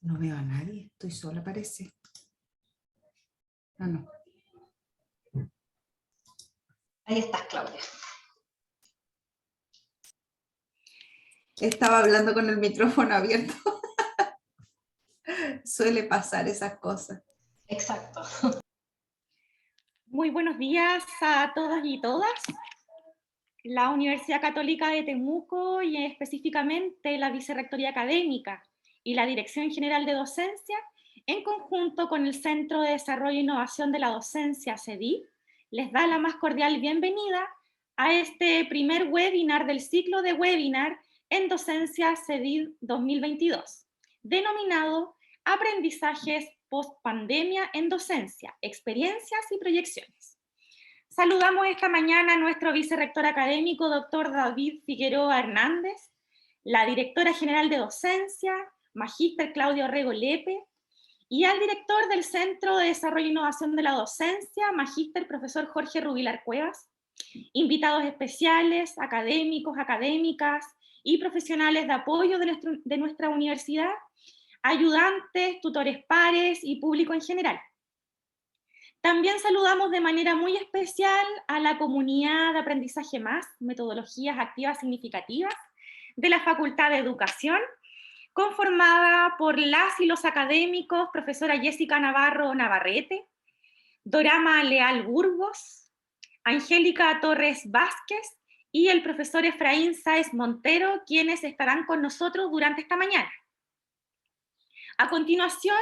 No veo a nadie, estoy sola parece. Ah, no. Ahí estás, Claudia. Estaba hablando con el micrófono abierto. Suele pasar esas cosas. Exacto. Muy buenos días a todas y todas. La Universidad Católica de Temuco y específicamente la Vicerrectoría Académica y la Dirección General de Docencia, en conjunto con el Centro de Desarrollo e Innovación de la Docencia, CEDI, les da la más cordial bienvenida a este primer webinar del ciclo de webinar en Docencia CEDI 2022, denominado Aprendizajes post-pandemia en docencia, experiencias y proyecciones. Saludamos esta mañana a nuestro vicerrector académico, doctor David Figueroa Hernández, la directora general de docencia, magíster Claudia Orrego Lepe, y al director del Centro de Desarrollo e Innovación de la Docencia, magíster profesor Jorge Rubilar Cuevas, invitados especiales, académicos, académicas y profesionales de apoyo de nuestra universidad, ayudantes, tutores pares y público en general. También saludamos de manera muy especial a la comunidad de Aprendizaje Más, Metodologías Activas Significativas, de la Facultad de Educación, conformada por las y los académicos, profesora Jessica Navarro Navarrete, Dorama Leal Burgos, Angélica Torres Vázquez y el profesor Efraín Sáez Montero, quienes estarán con nosotros durante esta mañana. A continuación,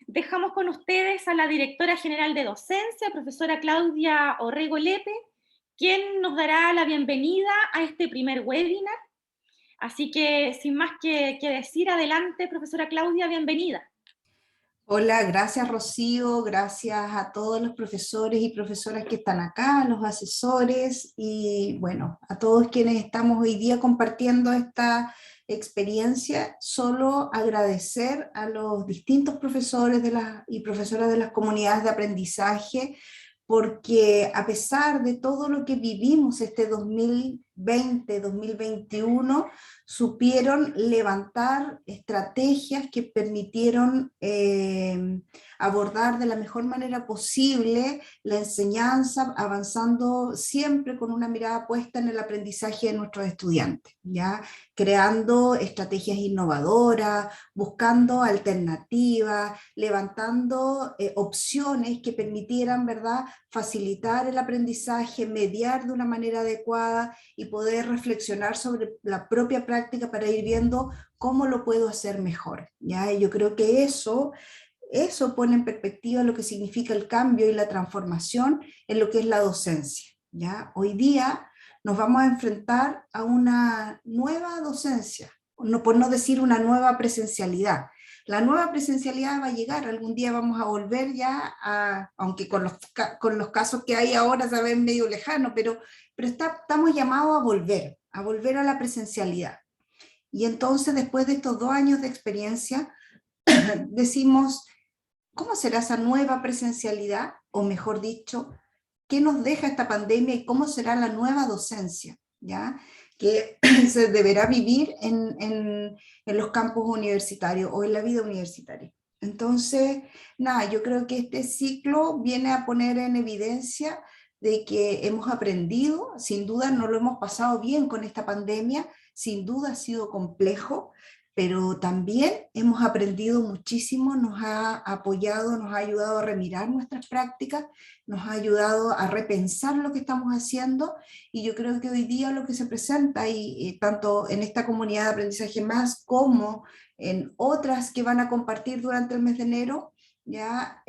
dejamos con ustedes a la directora general de docencia, profesora Claudia Orrego Lepe, quien nos dará la bienvenida a este primer webinar. Así que, sin más que decir, adelante, profesora Claudia, bienvenida. Hola, gracias Rocío, gracias a todos los profesores y profesoras que están acá, los asesores y bueno, a todos quienes estamos hoy día compartiendo esta experiencia. Solo agradecer a los distintos profesores y profesoras de las comunidades de aprendizaje, porque a pesar de todo lo que vivimos este 2020-2021, supieron levantar estrategias que permitieron abordar de la mejor manera posible la enseñanza, avanzando siempre con una mirada puesta en el aprendizaje de nuestros estudiantes, ¿ya? Creando estrategias innovadoras, buscando alternativas, levantando opciones que permitieran, ¿verdad?, facilitar el aprendizaje, mediar de una manera adecuada y poder reflexionar sobre la propia práctica para ir viendo cómo lo puedo hacer mejor, ¿ya? Y yo creo que eso pone en perspectiva lo que significa el cambio y la transformación en lo que es la docencia, ¿ya? Hoy día nos vamos a enfrentar a una nueva docencia, por no decir una nueva presencialidad. La nueva presencialidad va a llegar, algún día vamos a volver ya aunque con los casos que hay ahora se ven medio lejano, pero estamos llamados a volver a la presencialidad. Y entonces, después de estos 2 años de experiencia, decimos, ¿cómo será esa nueva presencialidad? O mejor dicho, ¿qué nos deja esta pandemia y cómo será la nueva docencia, ¿ya?, que se deberá vivir en los campus universitarios o en la vida universitaria? Entonces, nada, yo creo que este ciclo viene a poner en evidencia de que hemos aprendido, sin duda no lo hemos pasado bien con esta pandemia, sin duda ha sido complejo, pero también hemos aprendido muchísimo, nos ha apoyado, nos ha ayudado a remirar nuestras prácticas, nos ha ayudado a repensar lo que estamos haciendo, y yo creo que hoy día lo que se presenta, y tanto en esta comunidad de aprendizaje más como en otras que van a compartir durante el mes de enero, ya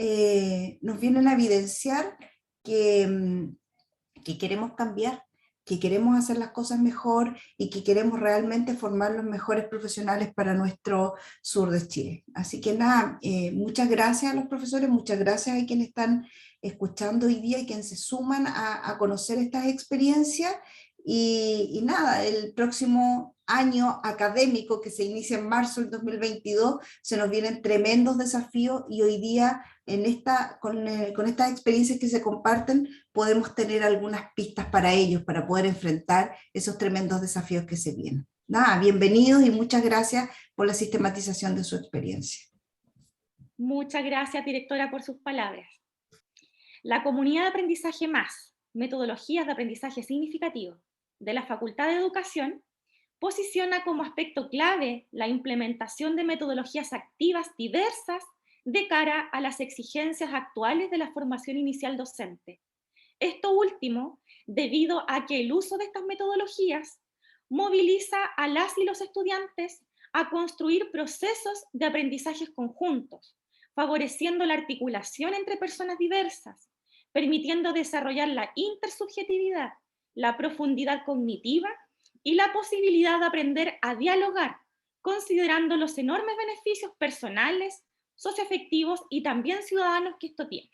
nos vienen a evidenciar que queremos cambiar, que queremos hacer las cosas mejor y que queremos realmente formar los mejores profesionales para nuestro sur de Chile. Así que nada, muchas gracias a los profesores, muchas gracias a quienes están escuchando hoy día y quienes se suman a conocer estas experiencias. Y nada, el próximo año académico que se inicia en marzo del 2022, se nos vienen tremendos desafíos y hoy día con estas experiencias que se comparten, podemos tener algunas pistas para ellos, para poder enfrentar esos tremendos desafíos que se vienen. Nada, bienvenidos y muchas gracias por la sistematización de su experiencia. Muchas gracias, directora, por sus palabras. La comunidad de aprendizaje más, metodologías de aprendizaje significativo de la Facultad de Educación, posiciona como aspecto clave la implementación de metodologías activas diversas de cara a las exigencias actuales de la formación inicial docente. Esto último, debido a que el uso de estas metodologías moviliza a las y los estudiantes a construir procesos de aprendizajes conjuntos, favoreciendo la articulación entre personas diversas, permitiendo desarrollar la intersubjetividad, la profundidad cognitiva y la posibilidad de aprender a dialogar, considerando los enormes beneficios personales, socioafectivos y también ciudadanos que esto tiene.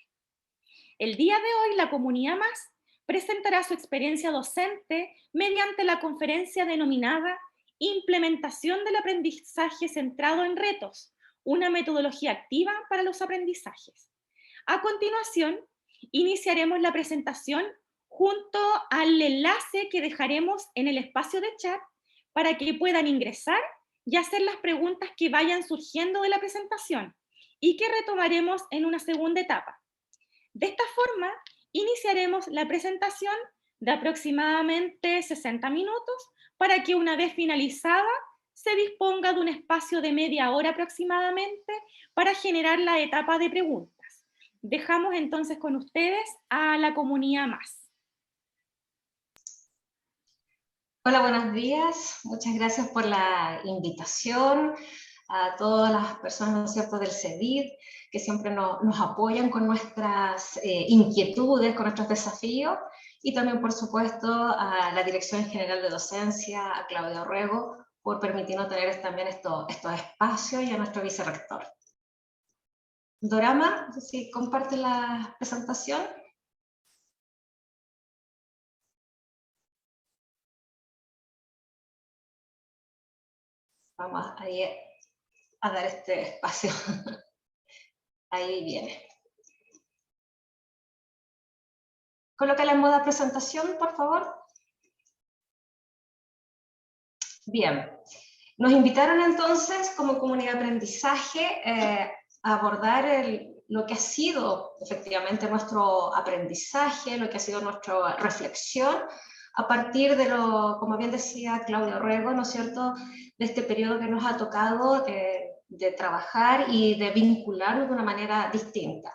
El día de hoy, la comunidad más presentará su experiencia docente mediante la conferencia denominada Implementación del aprendizaje centrado en retos, una metodología activa para los aprendizajes. A continuación, iniciaremos la presentación junto al enlace que dejaremos en el espacio de chat para que puedan ingresar y hacer las preguntas que vayan surgiendo de la presentación y que retomaremos en una segunda etapa. De esta forma, iniciaremos la presentación de aproximadamente 60 minutos para que una vez finalizada se disponga de un espacio de media hora aproximadamente para generar la etapa de preguntas. Dejamos entonces con ustedes a la comunidad más. Hola, buenos días. Muchas gracias por la invitación a todas las personas, ¿no es cierto?, del CEDID, que siempre nos apoyan con nuestras inquietudes, con nuestros desafíos, y también, por supuesto, a la Dirección General de Docencia, a Claudia Orrego, por permitirnos tener también estos espacios, y a nuestro vicerrector. Dorama, no sé si comparte la presentación. Vamos ahí a dar este espacio. Ahí viene. Colócala en modo presentación, por favor. Bien. Nos invitaron entonces, como comunidad de aprendizaje, a abordar lo que ha sido efectivamente nuestro aprendizaje, lo que ha sido nuestra reflexión, a partir de como bien decía Claudia Orrego, ¿no es cierto?, de este periodo que nos ha tocado de trabajar y de vincularnos de una manera distinta.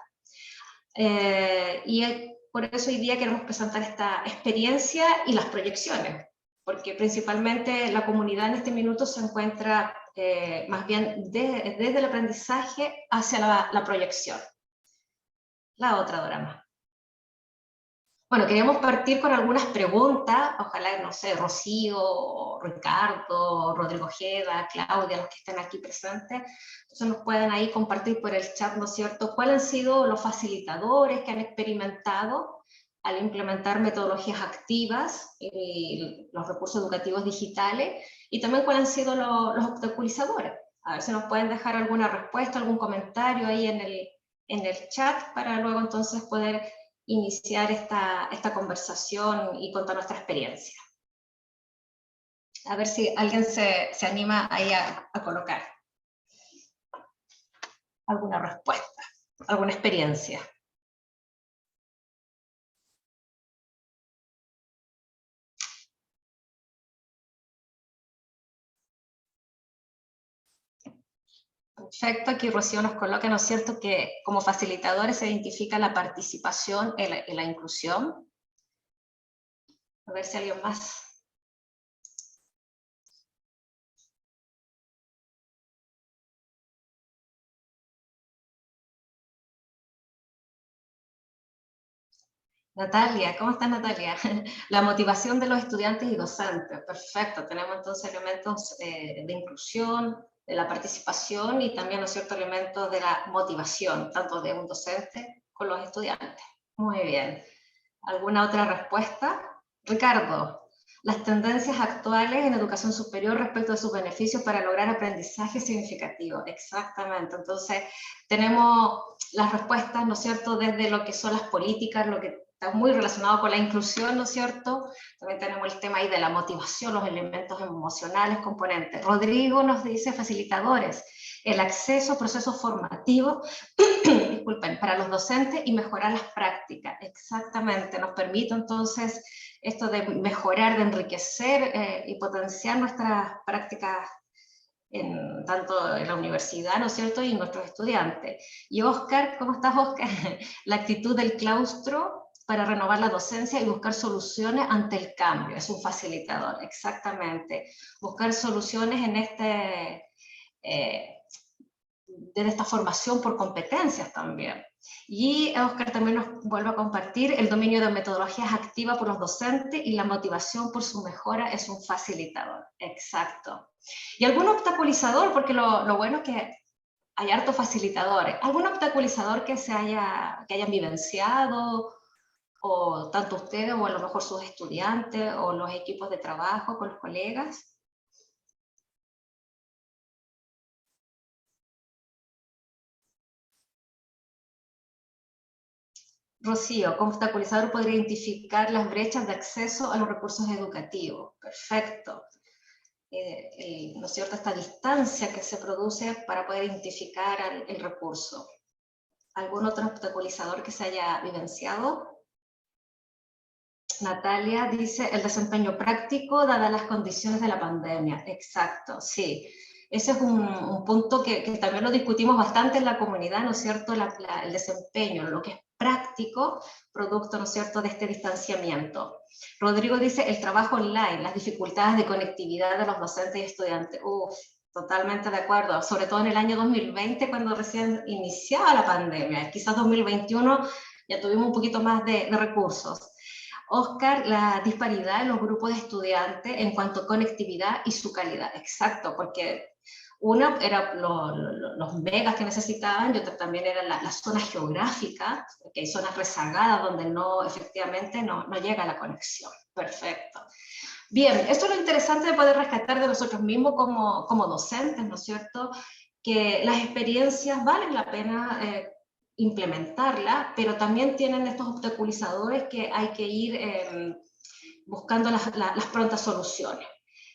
Y por eso hoy día queremos presentar esta experiencia y las proyecciones, porque principalmente la comunidad en este minuto se encuentra más bien desde el aprendizaje hacia la proyección. La otra, Dorama. Bueno, queríamos partir con algunas preguntas, ojalá, no sé, Rocío, Ricardo, Rodrigo Ojeda, Claudia, los que estén aquí presentes, entonces nos pueden ahí compartir por el chat, ¿no es cierto?, cuáles han sido los facilitadores que han experimentado al implementar metodologías activas y los recursos educativos digitales, y también cuáles han sido los obstaculizadores. A ver si nos pueden dejar alguna respuesta, algún comentario ahí en el chat, para luego entonces poder iniciar esta conversación y contar nuestra experiencia. A ver si alguien se anima ahí a colocar alguna respuesta, alguna experiencia. Perfecto, aquí Rocío nos coloca, ¿no es cierto?, que como facilitadores se identifica la participación en la inclusión. A ver si alguien más. Natalia, ¿cómo estás, Natalia? La motivación de los estudiantes y docentes. Perfecto, tenemos entonces elementos de inclusión, de la participación y también, ¿no es cierto?, elementos de la motivación, tanto de un docente con los estudiantes. Muy bien. ¿Alguna otra respuesta? Ricardo. las tendencias actuales en educación superior respecto de sus beneficios para lograr aprendizaje significativo. Exactamente. Entonces, tenemos las respuestas, ¿no es cierto?, desde lo que son las políticas, lo que está muy relacionado con la inclusión, ¿no es cierto? También tenemos el tema ahí de la motivación, los elementos emocionales, componentes. Rodrigo nos dice facilitadores, el acceso a procesos formativos, disculpen, para los docentes y mejorar las prácticas. Exactamente, nos permite entonces esto de mejorar, de enriquecer y potenciar nuestras prácticas tanto en la universidad, ¿no es cierto?, y nuestros estudiantes. Y Oscar, ¿cómo estás, Oscar? La actitud del claustro para renovar la docencia y buscar soluciones ante el cambio, es un facilitador, exactamente. Buscar soluciones en de esta formación por competencias también. Y Oscar también nos vuelve a compartir el dominio de metodologías activas por los docentes y la motivación por su mejora es un facilitador. Exacto. Y algún obstaculizador, porque lo bueno es que hay hartos facilitadores. ¿Algún obstaculizador que hayan vivenciado, o tanto ustedes, o a lo mejor sus estudiantes, o los equipos de trabajo con los colegas? Rocío, como obstaculizador podría identificar las brechas de acceso a los recursos educativos. Perfecto. ¿No es cierto?, esta distancia que se produce para poder identificar el recurso. ¿Algún otro obstaculizador que se haya vivenciado? Natalia dice, el desempeño práctico dadas las condiciones de la pandemia. Exacto, sí. Ese es un punto que también lo discutimos bastante en la comunidad, ¿no es cierto?, el desempeño, lo que es práctico, producto, ¿no es cierto?, de este distanciamiento. Rodrigo dice, el trabajo online, las dificultades de conectividad de los docentes y estudiantes. Uf, totalmente de acuerdo, sobre todo en el año 2020, cuando recién iniciaba la pandemia. Quizás 2021 ya tuvimos un poquito más de recursos. Oscar, la disparidad en los grupos de estudiantes en cuanto a conectividad y su calidad. Exacto, porque una era los megas que necesitaban y otra también era la zona geográfica, porque hay zonas rezagadas donde efectivamente no llega la conexión. Perfecto. Bien, esto es lo interesante de poder rescatar de nosotros mismos como docentes, ¿no es cierto?, que las experiencias valen la pena implementarla, pero también tienen estos obstaculizadores que hay que ir buscando las prontas soluciones.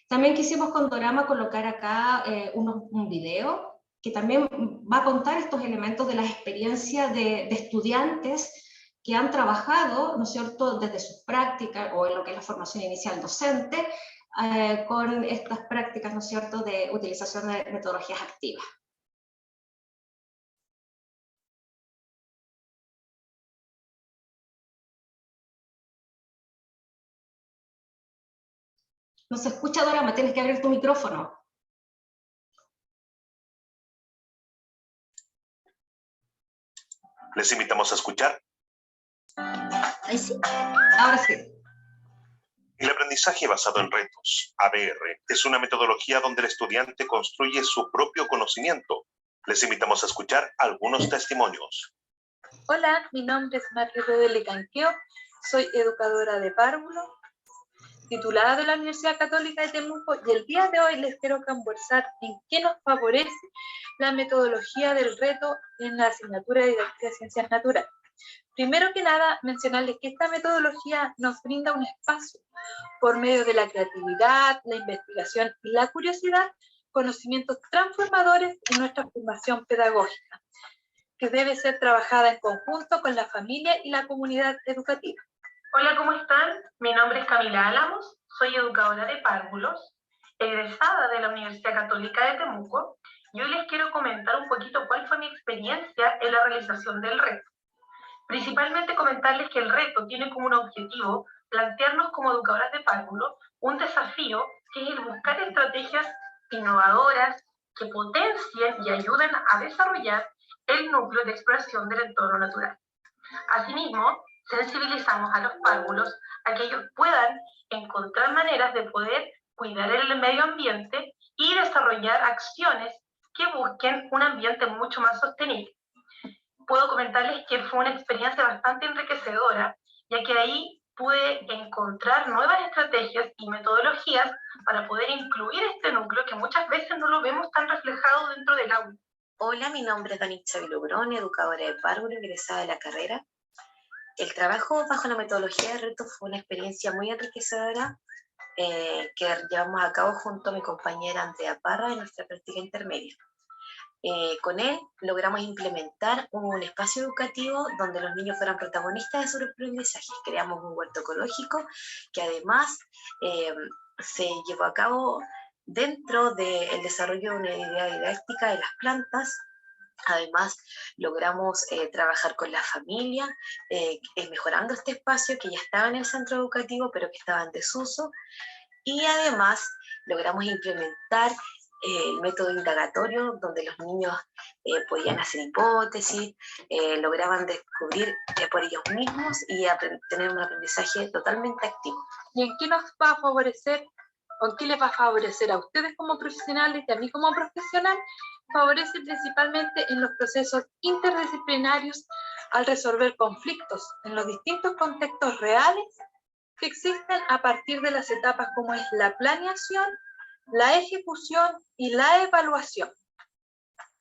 También quisimos con Dorama colocar acá un video que también va a contar estos elementos de las experiencias de estudiantes que han trabajado, ¿no es cierto?, desde sus prácticas o en lo que es la formación inicial docente, con estas prácticas, ¿no es cierto?, de utilización de metodologías activas. No se escucha, Dorama, tienes que abrir tu micrófono. Les invitamos a escuchar. Ahí sí. Ahora sí. El aprendizaje basado en retos, ABR, es una metodología donde el estudiante construye su propio conocimiento. Les invitamos a escuchar algunos testimonios. Hola, mi nombre es María Rebele Canqueo, soy educadora de párvulo, titulada de la Universidad Católica de Temuco, y el día de hoy les quiero conversar en qué nos favorece la metodología del reto en la asignatura de Didáctica de Ciencias Naturales. Primero que nada, mencionarles que esta metodología nos brinda un espacio por medio de la creatividad, la investigación y la curiosidad, conocimientos transformadores en nuestra formación pedagógica, que debe ser trabajada en conjunto con la familia y la comunidad educativa. Hola, ¿cómo están? Mi nombre es Camila Álamos, soy educadora de párvulos, egresada de la Universidad Católica de Temuco, y hoy les quiero comentar un poquito cuál fue mi experiencia en la realización del reto. Principalmente comentarles que el reto tiene como un objetivo plantearnos como educadoras de párvulos un desafío que es el buscar estrategias innovadoras que potencien y ayuden a desarrollar el núcleo de exploración del entorno natural. Asimismo, sensibilizamos a los párvulos a que ellos puedan encontrar maneras de poder cuidar el medio ambiente y desarrollar acciones que busquen un ambiente mucho más sostenible. Puedo comentarles que fue una experiencia bastante enriquecedora, ya que ahí pude encontrar nuevas estrategias y metodologías para poder incluir este núcleo que muchas veces no lo vemos tan reflejado dentro del aula. Hola, mi nombre es Danitza Vilobrón, educadora de párvulo, egresada de la carrera. El trabajo bajo la metodología de retos fue una experiencia muy enriquecedora que llevamos a cabo junto a mi compañera Andrea Parra en nuestra práctica intermedia. Con él logramos implementar un espacio educativo donde los niños fueran protagonistas de su aprendizaje. Creamos un huerto ecológico que además se llevó a cabo dentro del desarrollo de una idea didáctica de las plantas. Además, logramos trabajar con la familia, mejorando este espacio que ya estaba en el centro educativo, pero que estaba en desuso. Y además, logramos implementar el método indagatorio, donde los niños podían hacer hipótesis, lograban descubrir por ellos mismos y tener un aprendizaje totalmente activo. ¿Y en qué nos va a favorecer, o en qué les va a favorecer a ustedes como profesionales y a mí como profesional? Favorece principalmente en los procesos interdisciplinarios al resolver conflictos en los distintos contextos reales que existen a partir de las etapas como es la planeación, la ejecución y la evaluación,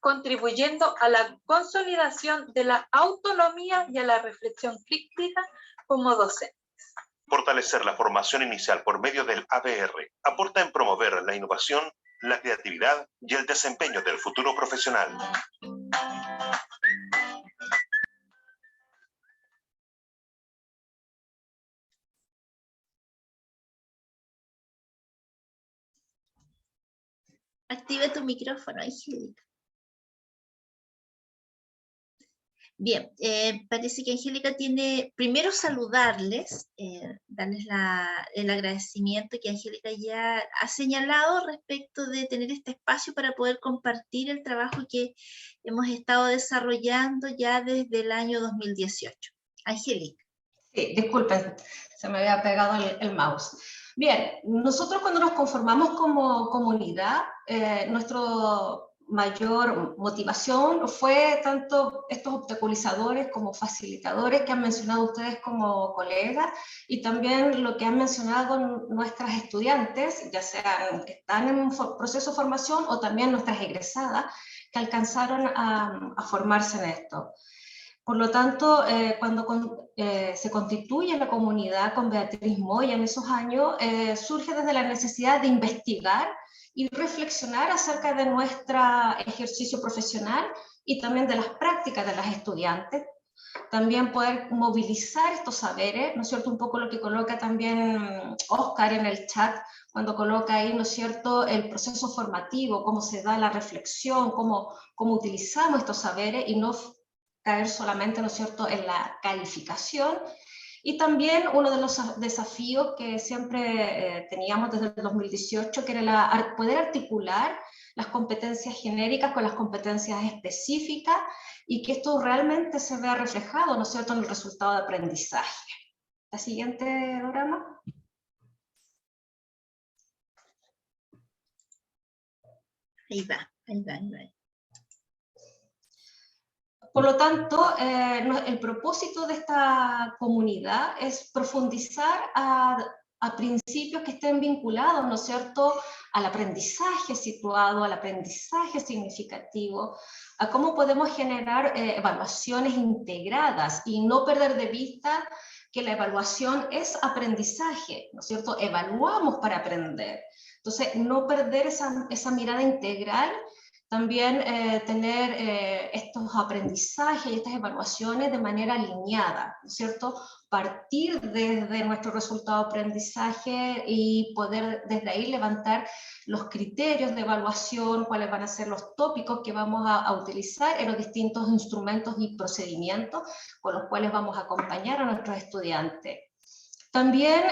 contribuyendo a la consolidación de la autonomía y a la reflexión crítica como docente. Fortalecer la formación inicial por medio del ABR aporta en promover la innovación, la creatividad y el desempeño del futuro profesional. Activa tu micrófono, Angélica. Bien, parece que Angélica tiene, primero saludarles, darles el agradecimiento que Angélica ya ha señalado respecto de tener este espacio para poder compartir el trabajo que hemos estado desarrollando ya desde el año 2018. Angélica. Sí, disculpen, se me había pegado el mouse. Bien, nosotros cuando nos conformamos como comunidad, nuestro mayor motivación fue tanto estos obstaculizadores como facilitadores que han mencionado ustedes como colegas y también lo que han mencionado nuestras estudiantes, ya sean que están en un proceso de formación o también nuestras egresadas que alcanzaron a formarse en esto. Por lo tanto, cuando se constituye la comunidad con Beatriz Moya en esos años, surge desde la necesidad de investigar y reflexionar acerca de nuestro ejercicio profesional y también de las prácticas de las estudiantes. También poder movilizar estos saberes, ¿no es cierto? Un poco lo que coloca también Oscar en el chat, cuando coloca ahí, ¿no es cierto?, el proceso formativo, cómo se da la reflexión, cómo utilizamos estos saberes y no caer solamente, ¿no es cierto?, en la calificación. Y también uno de los desafíos que siempre teníamos desde el 2018, que era poder articular las competencias genéricas con las competencias específicas y que esto realmente se vea reflejado, ¿no es cierto?, en el resultado de aprendizaje. La siguiente diagrama. Ahí va, ahí va, ahí va. Por lo tanto, el propósito de esta comunidad es profundizar a principios que estén vinculados, ¿no es cierto?, al aprendizaje situado, al aprendizaje significativo, a cómo podemos generar evaluaciones integradas y no perder de vista que la evaluación es aprendizaje, ¿no es cierto? Evaluamos para aprender. Entonces, no perder esa mirada integral. También tener estos aprendizajes y estas evaluaciones de manera alineada, ¿no es cierto? Partir desde nuestro resultado de aprendizaje y poder desde ahí levantar los criterios de evaluación, cuáles van a ser los tópicos que vamos a utilizar en los distintos instrumentos y procedimientos con los cuales vamos a acompañar a nuestros estudiantes. También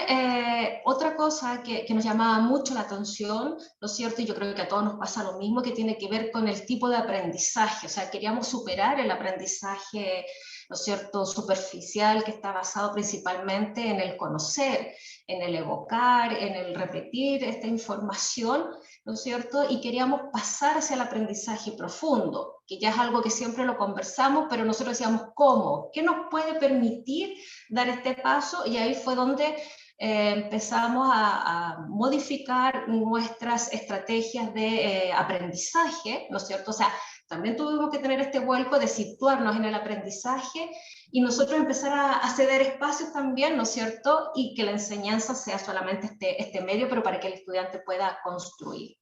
otra cosa que nos llamaba mucho la atención, ¿no es cierto? Y yo creo que a todos nos pasa lo mismo, que tiene que ver con el tipo de aprendizaje. O sea, queríamos superar el aprendizaje, ¿no es cierto?, superficial, que está basado principalmente en el conocer, en el evocar, en el repetir esta información, ¿no es cierto? Y queríamos pasar hacia el aprendizaje profundo, que ya es algo que siempre lo conversamos, pero nosotros decíamos, ¿cómo? ¿Qué nos puede permitir dar este paso? Y ahí fue donde empezamos a modificar nuestras estrategias de aprendizaje, ¿no es cierto? O sea, también tuvimos que tener este vuelco de situarnos en el aprendizaje y nosotros empezar a ceder espacios también, ¿no es cierto? Y que la enseñanza sea solamente este medio, pero para que el estudiante pueda construir.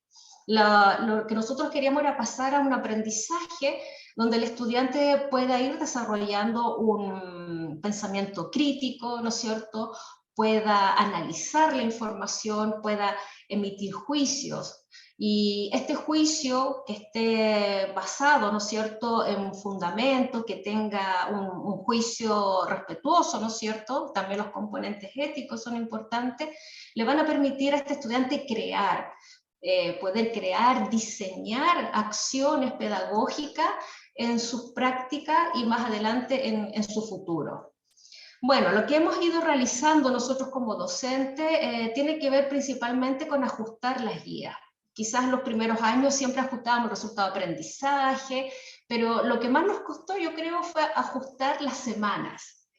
Lo que nosotros queríamos era pasar a un aprendizaje donde el estudiante pueda ir desarrollando un pensamiento crítico, ¿no es cierto?, pueda analizar la información, pueda emitir juicios. Y este juicio que esté basado, ¿no es cierto?, en un fundamento, que tenga un juicio respetuoso, ¿no es cierto?, también los componentes éticos son importantes, le van a permitir a este estudiante crear, poder crear, diseñar acciones pedagógicas en sus prácticas y más adelante en su futuro. Bueno, lo que hemos ido realizando nosotros como docentes tiene que ver principalmente con ajustar las guías. Quizás los primeros años siempre ajustábamos resultado de aprendizaje, pero lo que más nos costó, yo creo, fue ajustar las semanas.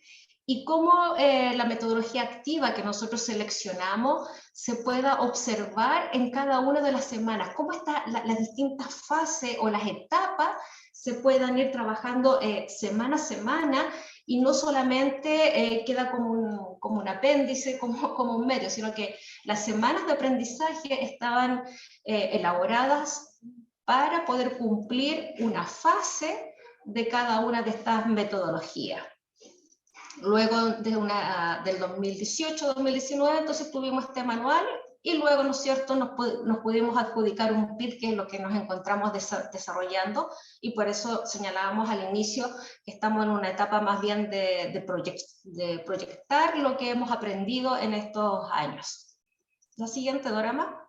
Y cómo la metodología activa que nosotros seleccionamos se pueda observar en cada una de las semanas, cómo las distintas fases o las etapas se puedan ir trabajando semana a semana, y no solamente queda como un apéndice, como un medio, sino que las semanas de aprendizaje estaban elaboradas para poder cumplir una fase de cada una de estas metodologías. Luego del 2018-2019, entonces tuvimos este manual, y luego, ¿no es cierto?, nos pudimos adjudicar un PIT, que es lo que nos encontramos desarrollando, y por eso señalábamos al inicio que estamos en una etapa más bien de proyectar lo que hemos aprendido en estos años. La siguiente, Dorama.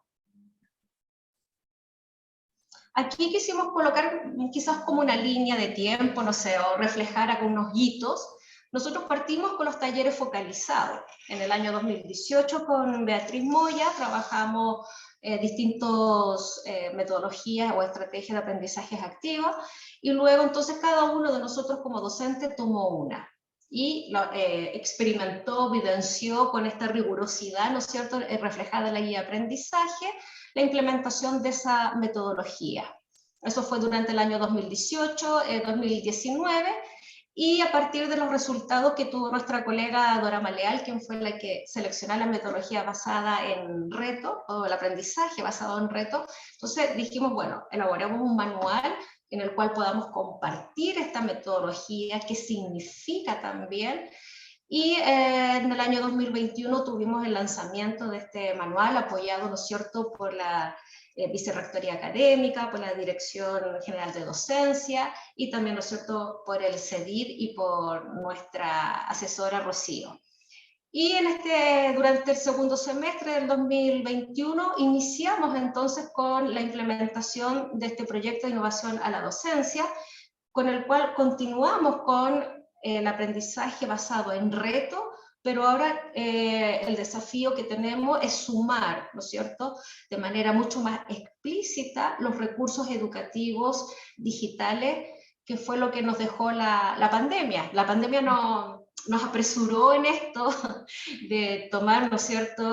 Aquí quisimos colocar quizás como una línea de tiempo, no sé, o reflejar algunos hitos. Nosotros partimos con los talleres focalizados. En el año 2018 con Beatriz Moya trabajamos distintas metodologías o estrategias de aprendizajes activos, y luego entonces cada uno de nosotros como docente tomó una y experimentó, vivenció con esta rigurosidad, ¿no es cierto?, reflejada en la guía de aprendizaje, la implementación de esa metodología. Eso fue durante el año 2018-2019, y a partir de los resultados que tuvo nuestra colega Dorama Leal, quien fue la que seleccionó la metodología basada en reto, o el aprendizaje basado en reto, entonces dijimos, bueno, elaboremos un manual en el cual podamos compartir esta metodología, qué significa también. Y en el año 2021 tuvimos el lanzamiento de este manual, apoyado, ¿no es cierto?, por la Vicerrectoría Académica, por la Dirección General de Docencia, y también, ¿no es cierto?, por el CEDIR y por nuestra asesora Rocío. Y durante el segundo semestre del 2021 iniciamos entonces con la implementación de este proyecto de innovación a la docencia, con el cual continuamos con el aprendizaje basado en reto, pero ahora el desafío que tenemos es sumar, ¿no es cierto?, de manera mucho más explícita los recursos educativos digitales, que fue lo que nos dejó la pandemia. La pandemia nos apresuró en esto de tomar, ¿no es cierto?,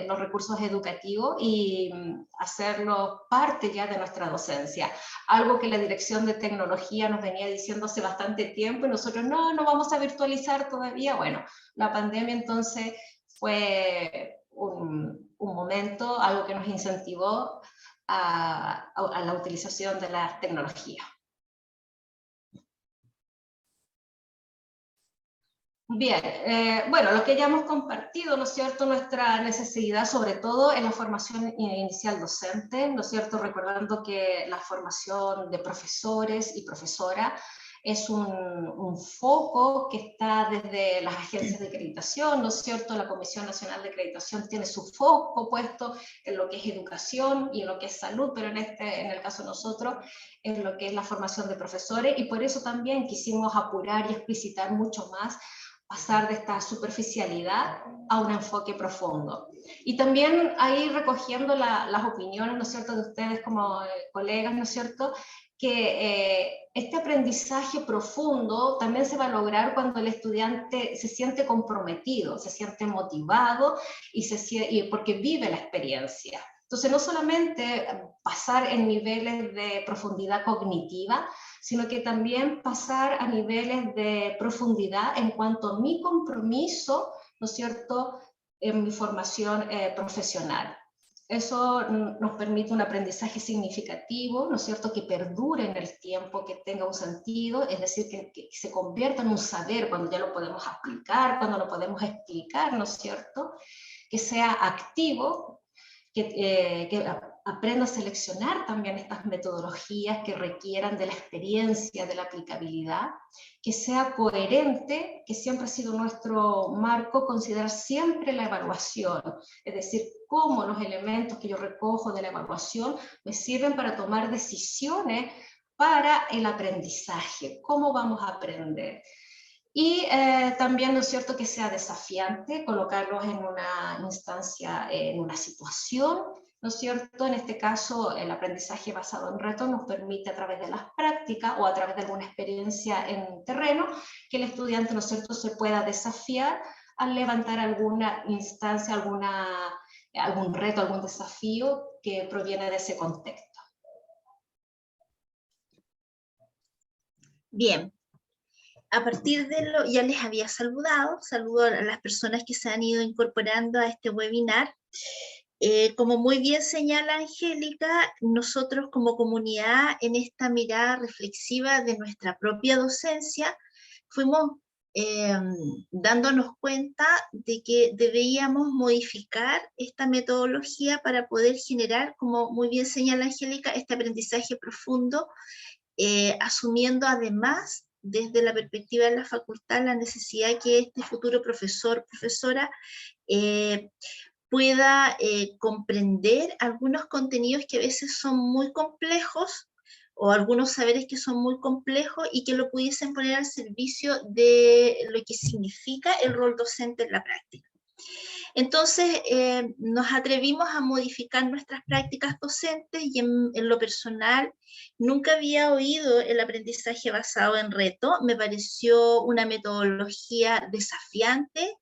los recursos educativos y hacerlo parte ya de nuestra docencia. Algo que la Dirección de Tecnología nos venía diciendo hace bastante tiempo, y nosotros no vamos a virtualizar todavía. Bueno, la pandemia entonces fue un momento, algo que nos incentivó a la utilización de las tecnologías. Bien, bueno, lo que ya hemos compartido, ¿no es cierto?, nuestra necesidad, sobre todo en la formación inicial docente, ¿no es cierto?, recordando que la formación de profesores y profesoras es un foco que está desde las agencias de acreditación, ¿no es cierto?, la Comisión Nacional de Acreditación tiene su foco puesto en lo que es educación y en lo que es salud, pero en el caso de nosotros, en lo que es la formación de profesores, y por eso también quisimos apurar y explicitar mucho más, pasar de esta superficialidad a un enfoque profundo. Y también ahí recogiendo las opiniones, ¿no es cierto?, de ustedes como colegas, ¿no es cierto?, que este aprendizaje profundo también se va a lograr cuando el estudiante se siente comprometido, se siente motivado y porque vive la experiencia. Entonces, no solamente pasar en niveles de profundidad cognitiva, sino que también pasar a niveles de profundidad en cuanto a mi compromiso, ¿no es cierto?, en mi formación profesional. Eso nos permite un aprendizaje significativo, ¿no es cierto?, que perdure en el tiempo, que tenga un sentido, es decir, que se convierta en un saber cuando ya lo podemos aplicar, cuando lo podemos explicar, ¿no es cierto?, que sea activo, que aprenda a seleccionar también estas metodologías que requieran de la experiencia, de la aplicabilidad, que sea coherente, que siempre ha sido nuestro marco, considerar siempre la evaluación, es decir, cómo los elementos que yo recojo de la evaluación me sirven para tomar decisiones para el aprendizaje, cómo vamos a aprender. Y también, ¿no es cierto?, que sea desafiante, colocarlos en una instancia, en una situación, ¿no es cierto? En este caso, el aprendizaje basado en retos nos permite a través de las prácticas o a través de alguna experiencia en terreno, que el estudiante, ¿no es cierto?, se pueda desafiar al levantar alguna instancia, algún reto, algún desafío que proviene de ese contexto. Bien. A partir de lo, ya les había saludado, saludo a las personas que se han ido incorporando a este webinar. Como muy bien señala Angélica, nosotros como comunidad en esta mirada reflexiva de nuestra propia docencia, fuimos dándonos cuenta de que debíamos modificar esta metodología para poder generar, como muy bien señala Angélica, este aprendizaje profundo, asumiendo además desde la perspectiva de la facultad la necesidad que este futuro profesor, profesora, pueda comprender algunos contenidos que a veces son muy complejos o algunos saberes que son muy complejos y que lo pudiesen poner al servicio de lo que significa el rol docente en la práctica. Entonces, nos atrevimos a modificar nuestras prácticas docentes y en lo personal nunca había oído el aprendizaje basado en reto. Me pareció una metodología desafiante.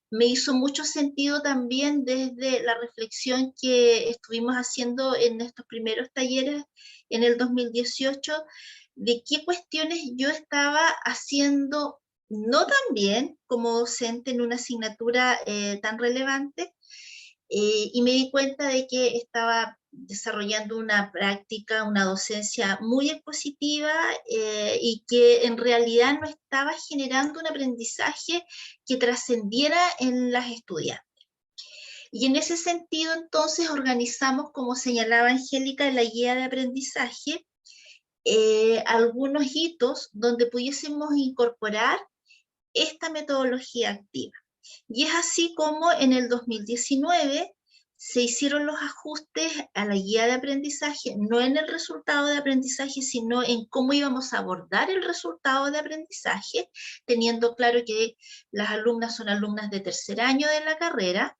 Me hizo mucho sentido también desde la reflexión que estuvimos haciendo en estos primeros talleres en el 2018, de qué cuestiones yo estaba haciendo no tan bien como docente en una asignatura tan relevante, y me di cuenta de que estaba desarrollando una práctica, una docencia muy expositiva y que en realidad no estaba generando un aprendizaje que trascendiera en las estudiantes. Y en ese sentido, entonces, organizamos, como señalaba Angélica, en la guía de aprendizaje, algunos hitos donde pudiésemos incorporar esta metodología activa. Y es así como en el 2019 se hicieron los ajustes a la guía de aprendizaje, no en el resultado de aprendizaje, sino en cómo íbamos a abordar el resultado de aprendizaje, teniendo claro que las alumnas son alumnas de tercer año de la carrera,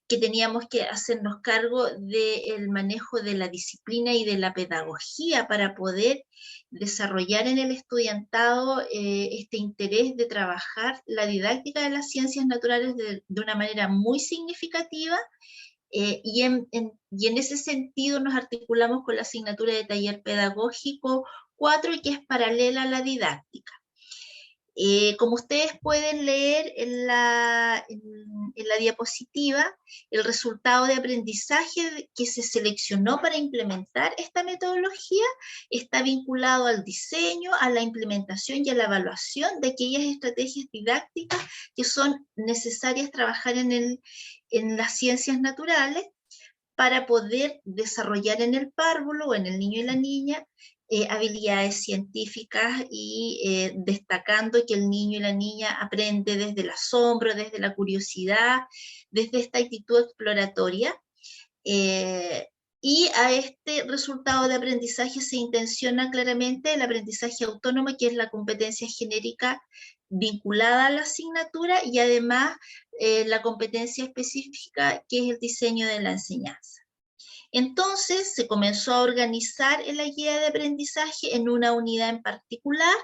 que teníamos que hacernos cargo del manejo de la disciplina y de la pedagogía para poder desarrollar en el estudiantado este interés de trabajar la didáctica de las ciencias naturales de una manera muy significativa, y en ese sentido nos articulamos con la asignatura de taller pedagógico 4, que es paralela a la didáctica. Como ustedes pueden leer en la diapositiva, el resultado de aprendizaje que se seleccionó para implementar esta metodología está vinculado al diseño, a la implementación y a la evaluación de aquellas estrategias didácticas que son necesarias trabajar en las ciencias naturales para poder desarrollar en el párvulo o en el niño y la niña habilidades científicas y destacando que el niño y la niña aprende desde el asombro, desde la curiosidad, desde esta actitud exploratoria. Y a este resultado de aprendizaje se intenciona claramente el aprendizaje autónomo, que es la competencia genérica vinculada a la asignatura, y además la competencia específica, que es el diseño de la enseñanza. Entonces se comenzó a organizar en la guía de aprendizaje en una unidad en particular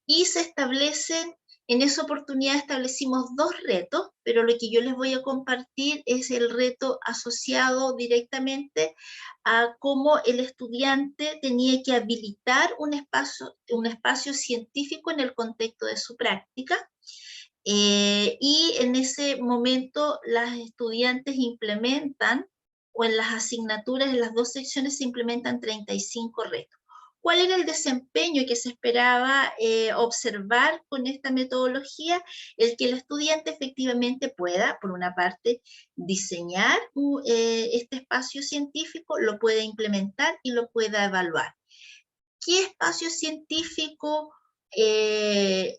y se establecen, en esa oportunidad establecimos 2 retos, pero lo que yo les voy a compartir es el reto asociado directamente a cómo el estudiante tenía que habilitar un espacio científico en el contexto de su práctica. Y en ese momento las estudiantes implementan, o en las asignaturas, en las 2 secciones se implementan 35 retos. ¿Cuál era el desempeño que se esperaba observar con esta metodología? El que el estudiante efectivamente pueda, por una parte, diseñar este espacio científico, lo pueda implementar y lo pueda evaluar. ¿Qué espacio científico, qué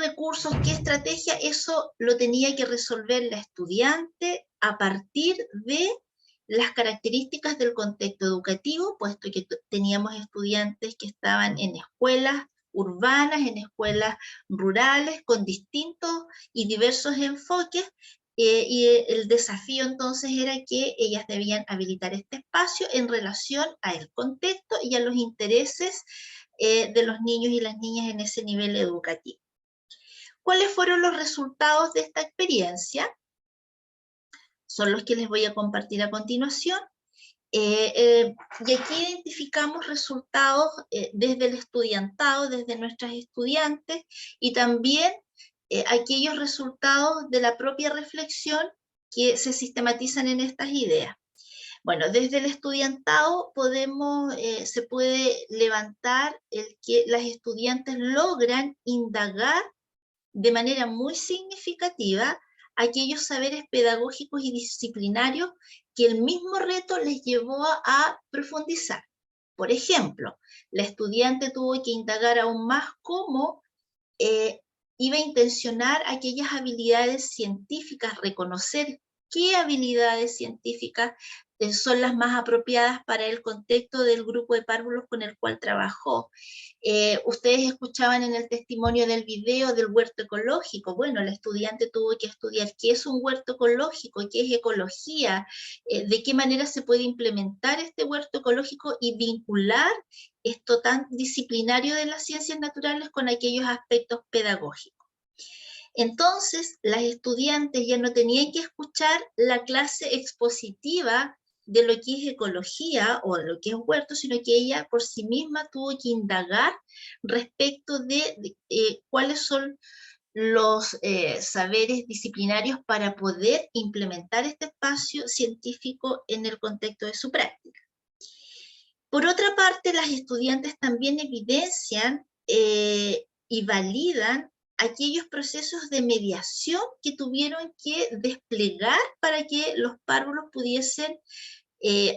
recursos, qué estrategia? Eso lo tenía que resolver la estudiante a partir de las características del contexto educativo, puesto que teníamos estudiantes que estaban en escuelas urbanas, en escuelas rurales, con distintos y diversos enfoques, y el desafío entonces era que ellas debían habilitar este espacio en relación al contexto y a los intereses de los niños y las niñas en ese nivel educativo. ¿Cuáles fueron los resultados de esta experiencia? Son los que les voy a compartir a continuación. Y aquí identificamos resultados desde el estudiantado, desde nuestras estudiantes, y también aquellos resultados de la propia reflexión que se sistematizan en estas ideas. Bueno, desde el estudiantado se puede levantar el que las estudiantes logran indagar de manera muy significativa aquellos saberes pedagógicos y disciplinarios que el mismo reto les llevó a profundizar. Por ejemplo, la estudiante tuvo que indagar aún más cómo iba a intencionar aquellas habilidades científicas, reconocer qué habilidades científicas son las más apropiadas para el contexto del grupo de párvulos con el cual trabajó. Ustedes escuchaban en el testimonio del video del huerto ecológico. Bueno, el estudiante tuvo que estudiar qué es un huerto ecológico, qué es ecología, de qué manera se puede implementar este huerto ecológico y vincular esto tan disciplinario de las ciencias naturales con aquellos aspectos pedagógicos. Entonces, las estudiantes ya no tenían que escuchar la clase expositiva de lo que es ecología o de lo que es huerto, sino que ella por sí misma tuvo que indagar respecto de cuáles son los saberes disciplinarios para poder implementar este espacio científico en el contexto de su práctica. Por otra parte, las estudiantes también evidencian y validan aquellos procesos de mediación que tuvieron que desplegar para que los párvulos pudiesen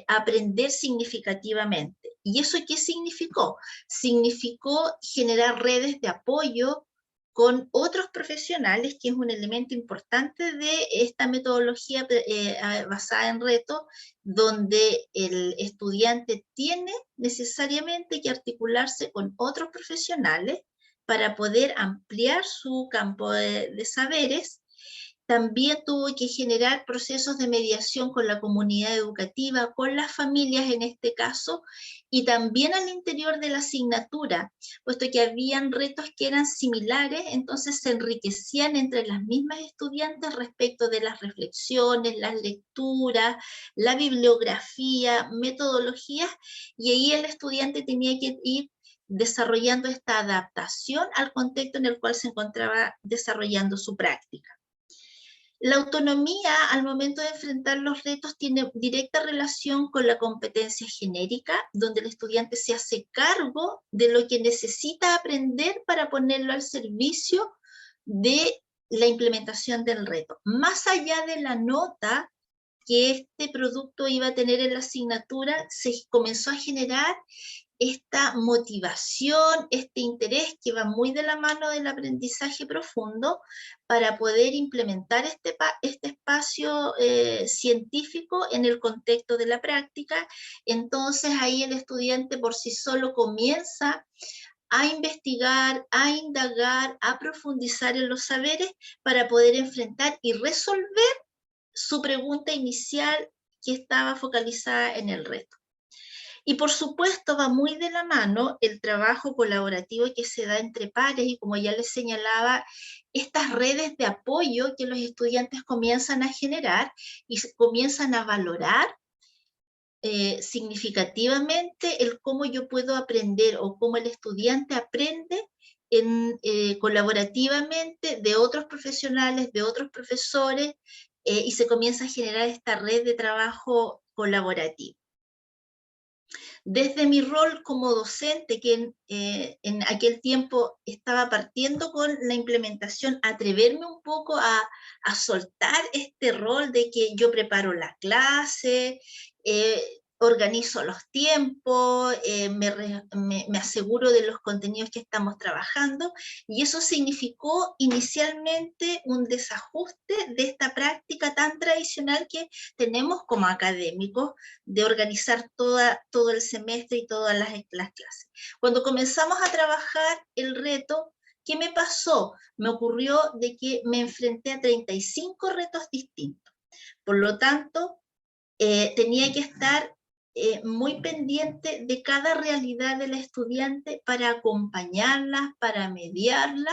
aprender significativamente. ¿Y eso qué significó? Significó generar redes de apoyo con otros profesionales, que es un elemento importante de esta metodología basada en reto, donde el estudiante tiene necesariamente que articularse con otros profesionales para poder ampliar su campo de saberes. También tuvo que generar procesos de mediación con la comunidad educativa, con las familias en este caso, y también al interior de la asignatura, puesto que habían retos que eran similares, entonces se enriquecían entre las mismas estudiantes respecto de las reflexiones, las lecturas, la bibliografía, metodologías, y ahí el estudiante tenía que ir desarrollando esta adaptación al contexto en el cual se encontraba desarrollando su práctica. La autonomía al momento de enfrentar los retos tiene directa relación con la competencia genérica, donde el estudiante se hace cargo de lo que necesita aprender para ponerlo al servicio de la implementación del reto. Más allá de la nota que este producto iba a tener en la asignatura, se comenzó a generar esta motivación, este interés que va muy de la mano del aprendizaje profundo para poder implementar este espacio científico en el contexto de la práctica. Entonces ahí el estudiante por sí solo comienza a investigar, a indagar, a profundizar en los saberes para poder enfrentar y resolver su pregunta inicial que estaba focalizada en el reto. Y por supuesto va muy de la mano el trabajo colaborativo que se da entre pares y, como ya les señalaba, estas redes de apoyo que los estudiantes comienzan a generar y comienzan a valorar significativamente el cómo yo puedo aprender o cómo el estudiante aprende colaborativamente de otros profesionales, de otros profesores, y se comienza a generar esta red de trabajo colaborativo. Desde mi rol como docente, que en aquel tiempo estaba partiendo con la implementación, atreverme un poco a soltar este rol de que yo preparo la clase, organizo los tiempos, me aseguro de los contenidos que estamos trabajando, y eso significó inicialmente un desajuste de esta práctica tan tradicional que tenemos como académicos de organizar todo el semestre y todas las clases. Cuando comenzamos a trabajar el reto, ¿qué me pasó? Me ocurrió de que me enfrenté a 35 retos distintos. Por lo tanto, tenía que estar muy pendiente de cada realidad de la estudiante para acompañarla, para mediarla,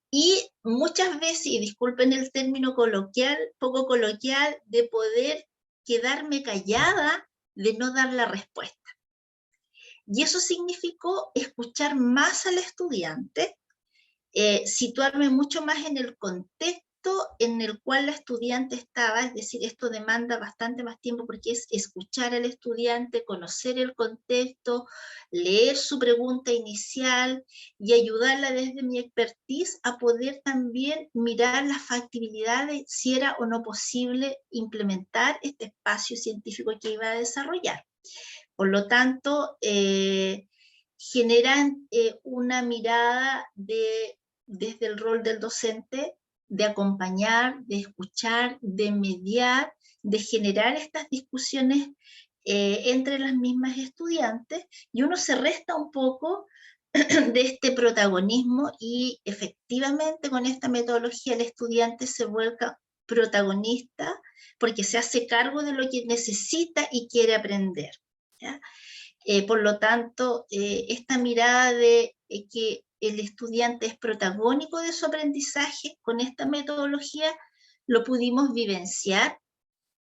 y muchas veces, y disculpen el término coloquial, poco coloquial, de poder quedarme callada, de no dar la respuesta. Y eso significó escuchar más al estudiante, situarme mucho más en el contexto en el cual la estudiante estaba, es decir, esto demanda bastante más tiempo porque es escuchar al estudiante, conocer el contexto, leer su pregunta inicial y ayudarla desde mi expertise a poder también mirar la factibilidad de si era o no posible implementar este espacio científico que iba a desarrollar. Por lo tanto, generan una mirada desde el rol del docente, de acompañar, de escuchar, de mediar, de generar estas discusiones entre las mismas estudiantes, y uno se resta un poco de este protagonismo, y efectivamente con esta metodología el estudiante se vuelca protagonista porque se hace cargo de lo que necesita y quiere aprender, ¿ya? Por lo tanto, esta mirada de que el estudiante es protagónico de su aprendizaje, con esta metodología lo pudimos vivenciar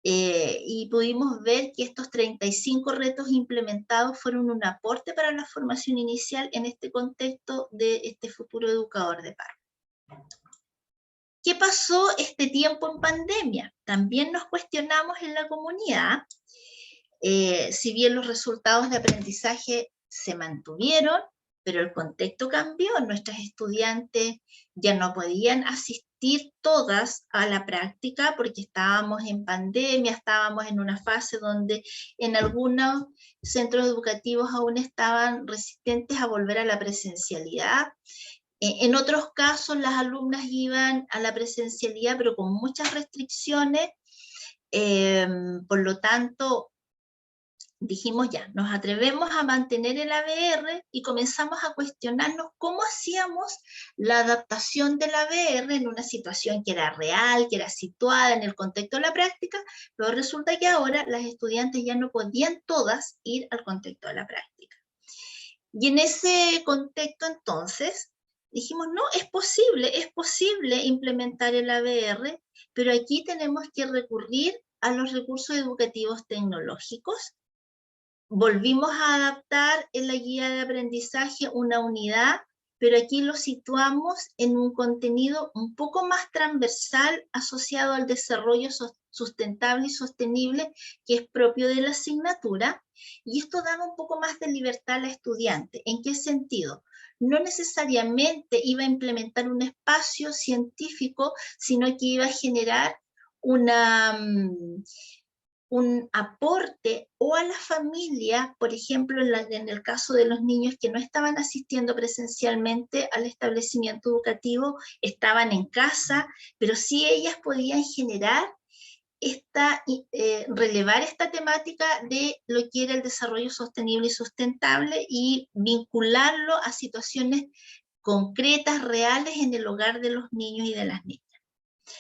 y pudimos ver que estos 35 retos implementados fueron un aporte para la formación inicial en este contexto de este futuro educador de par. ¿Qué pasó este tiempo en pandemia? También nos cuestionamos en la comunidad. Si bien los resultados de aprendizaje se mantuvieron, pero el contexto cambió. Nuestras estudiantes ya no podían asistir todas a la práctica porque estábamos en pandemia, estábamos en una fase donde en algunos centros educativos aún estaban resistentes a volver a la presencialidad. En otros casos las alumnas iban a la presencialidad pero con muchas restricciones, por lo tanto dijimos ya, nos atrevemos a mantener el ABR y comenzamos a cuestionarnos cómo hacíamos la adaptación del ABR en una situación que era real, que era situada en el contexto de la práctica, pero resulta que ahora las estudiantes ya no podían todas ir al contexto de la práctica. Y en ese contexto entonces dijimos, no, es posible implementar el ABR, pero aquí tenemos que recurrir a los recursos educativos tecnológicos. Volvimos a adaptar en la guía de aprendizaje una unidad, pero aquí lo situamos en un contenido un poco más transversal asociado al desarrollo sustentable y sostenible que es propio de la asignatura, y esto daba un poco más de libertad al estudiante. ¿En qué sentido? No necesariamente iba a implementar un espacio científico, sino que iba a generar un aporte o a la familia, por ejemplo, en el caso de los niños que no estaban asistiendo presencialmente al establecimiento educativo, estaban en casa, pero sí ellas podían generar relevar esta temática de lo que era el desarrollo sostenible y sustentable y vincularlo a situaciones concretas, reales en el hogar de los niños y de las niñas.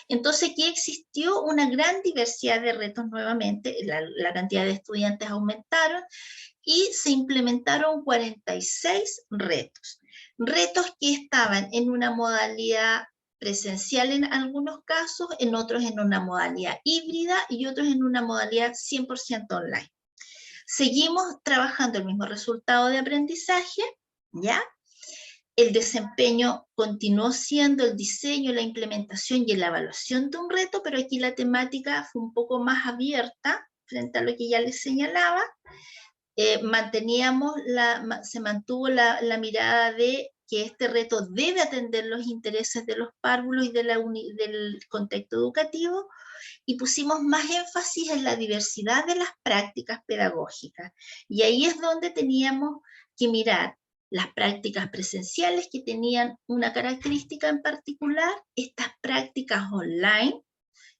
Entonces aquí existió una gran diversidad de retos nuevamente, la cantidad de estudiantes aumentaron y se implementaron 46 retos. Retos que estaban en una modalidad presencial en algunos casos, en otros en una modalidad híbrida y otros en una modalidad 100% online. Seguimos trabajando el mismo resultado de aprendizaje, ¿ya? El desempeño continuó siendo el diseño, la implementación y la evaluación de un reto, pero aquí la temática fue un poco más abierta frente a lo que ya les señalaba. Se mantuvo la mirada de que este reto debe atender los intereses de los párvulos y del contexto educativo, y pusimos más énfasis en la diversidad de las prácticas pedagógicas. Y ahí es donde teníamos que mirar las prácticas presenciales que tenían una característica en particular, estas prácticas online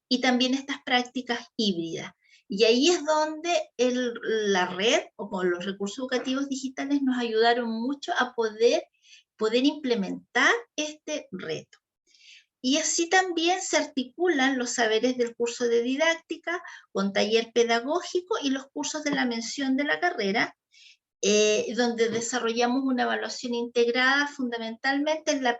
y también estas prácticas híbridas. Y ahí es donde la red o con los recursos educativos digitales nos ayudaron mucho a poder implementar este reto. Y así también se articulan los saberes del curso de didáctica con taller pedagógico y los cursos de la mención de la carrera, donde desarrollamos una evaluación integrada fundamentalmente en las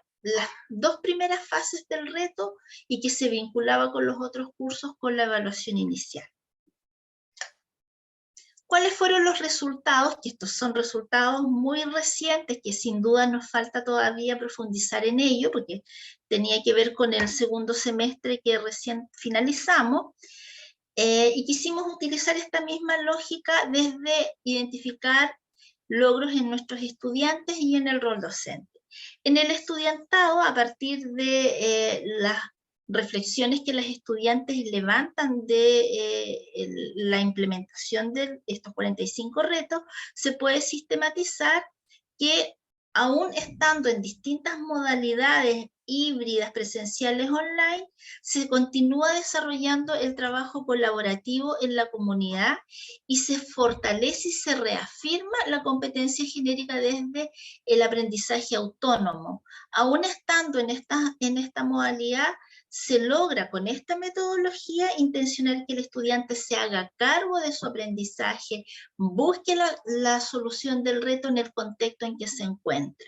2 primeras fases del reto y que se vinculaba con los otros cursos con la evaluación inicial. ¿Cuáles fueron los resultados? Que estos son resultados muy recientes, que sin duda nos falta todavía profundizar en ello, porque tenía que ver con el segundo semestre que recién finalizamos, y quisimos utilizar esta misma lógica desde identificar logros en nuestros estudiantes y en el rol docente. En el estudiantado, a partir de las reflexiones que las estudiantes levantan de la implementación de estos 45 retos, se puede sistematizar que aún estando en distintas modalidades híbridas, presenciales, online, se continúa desarrollando el trabajo colaborativo en la comunidad y se fortalece y se reafirma la competencia genérica desde el aprendizaje autónomo. Aún estando en esta modalidad, se logra con esta metodología intencionar que el estudiante se haga cargo de su aprendizaje, busque la solución del reto en el contexto en que se encuentra.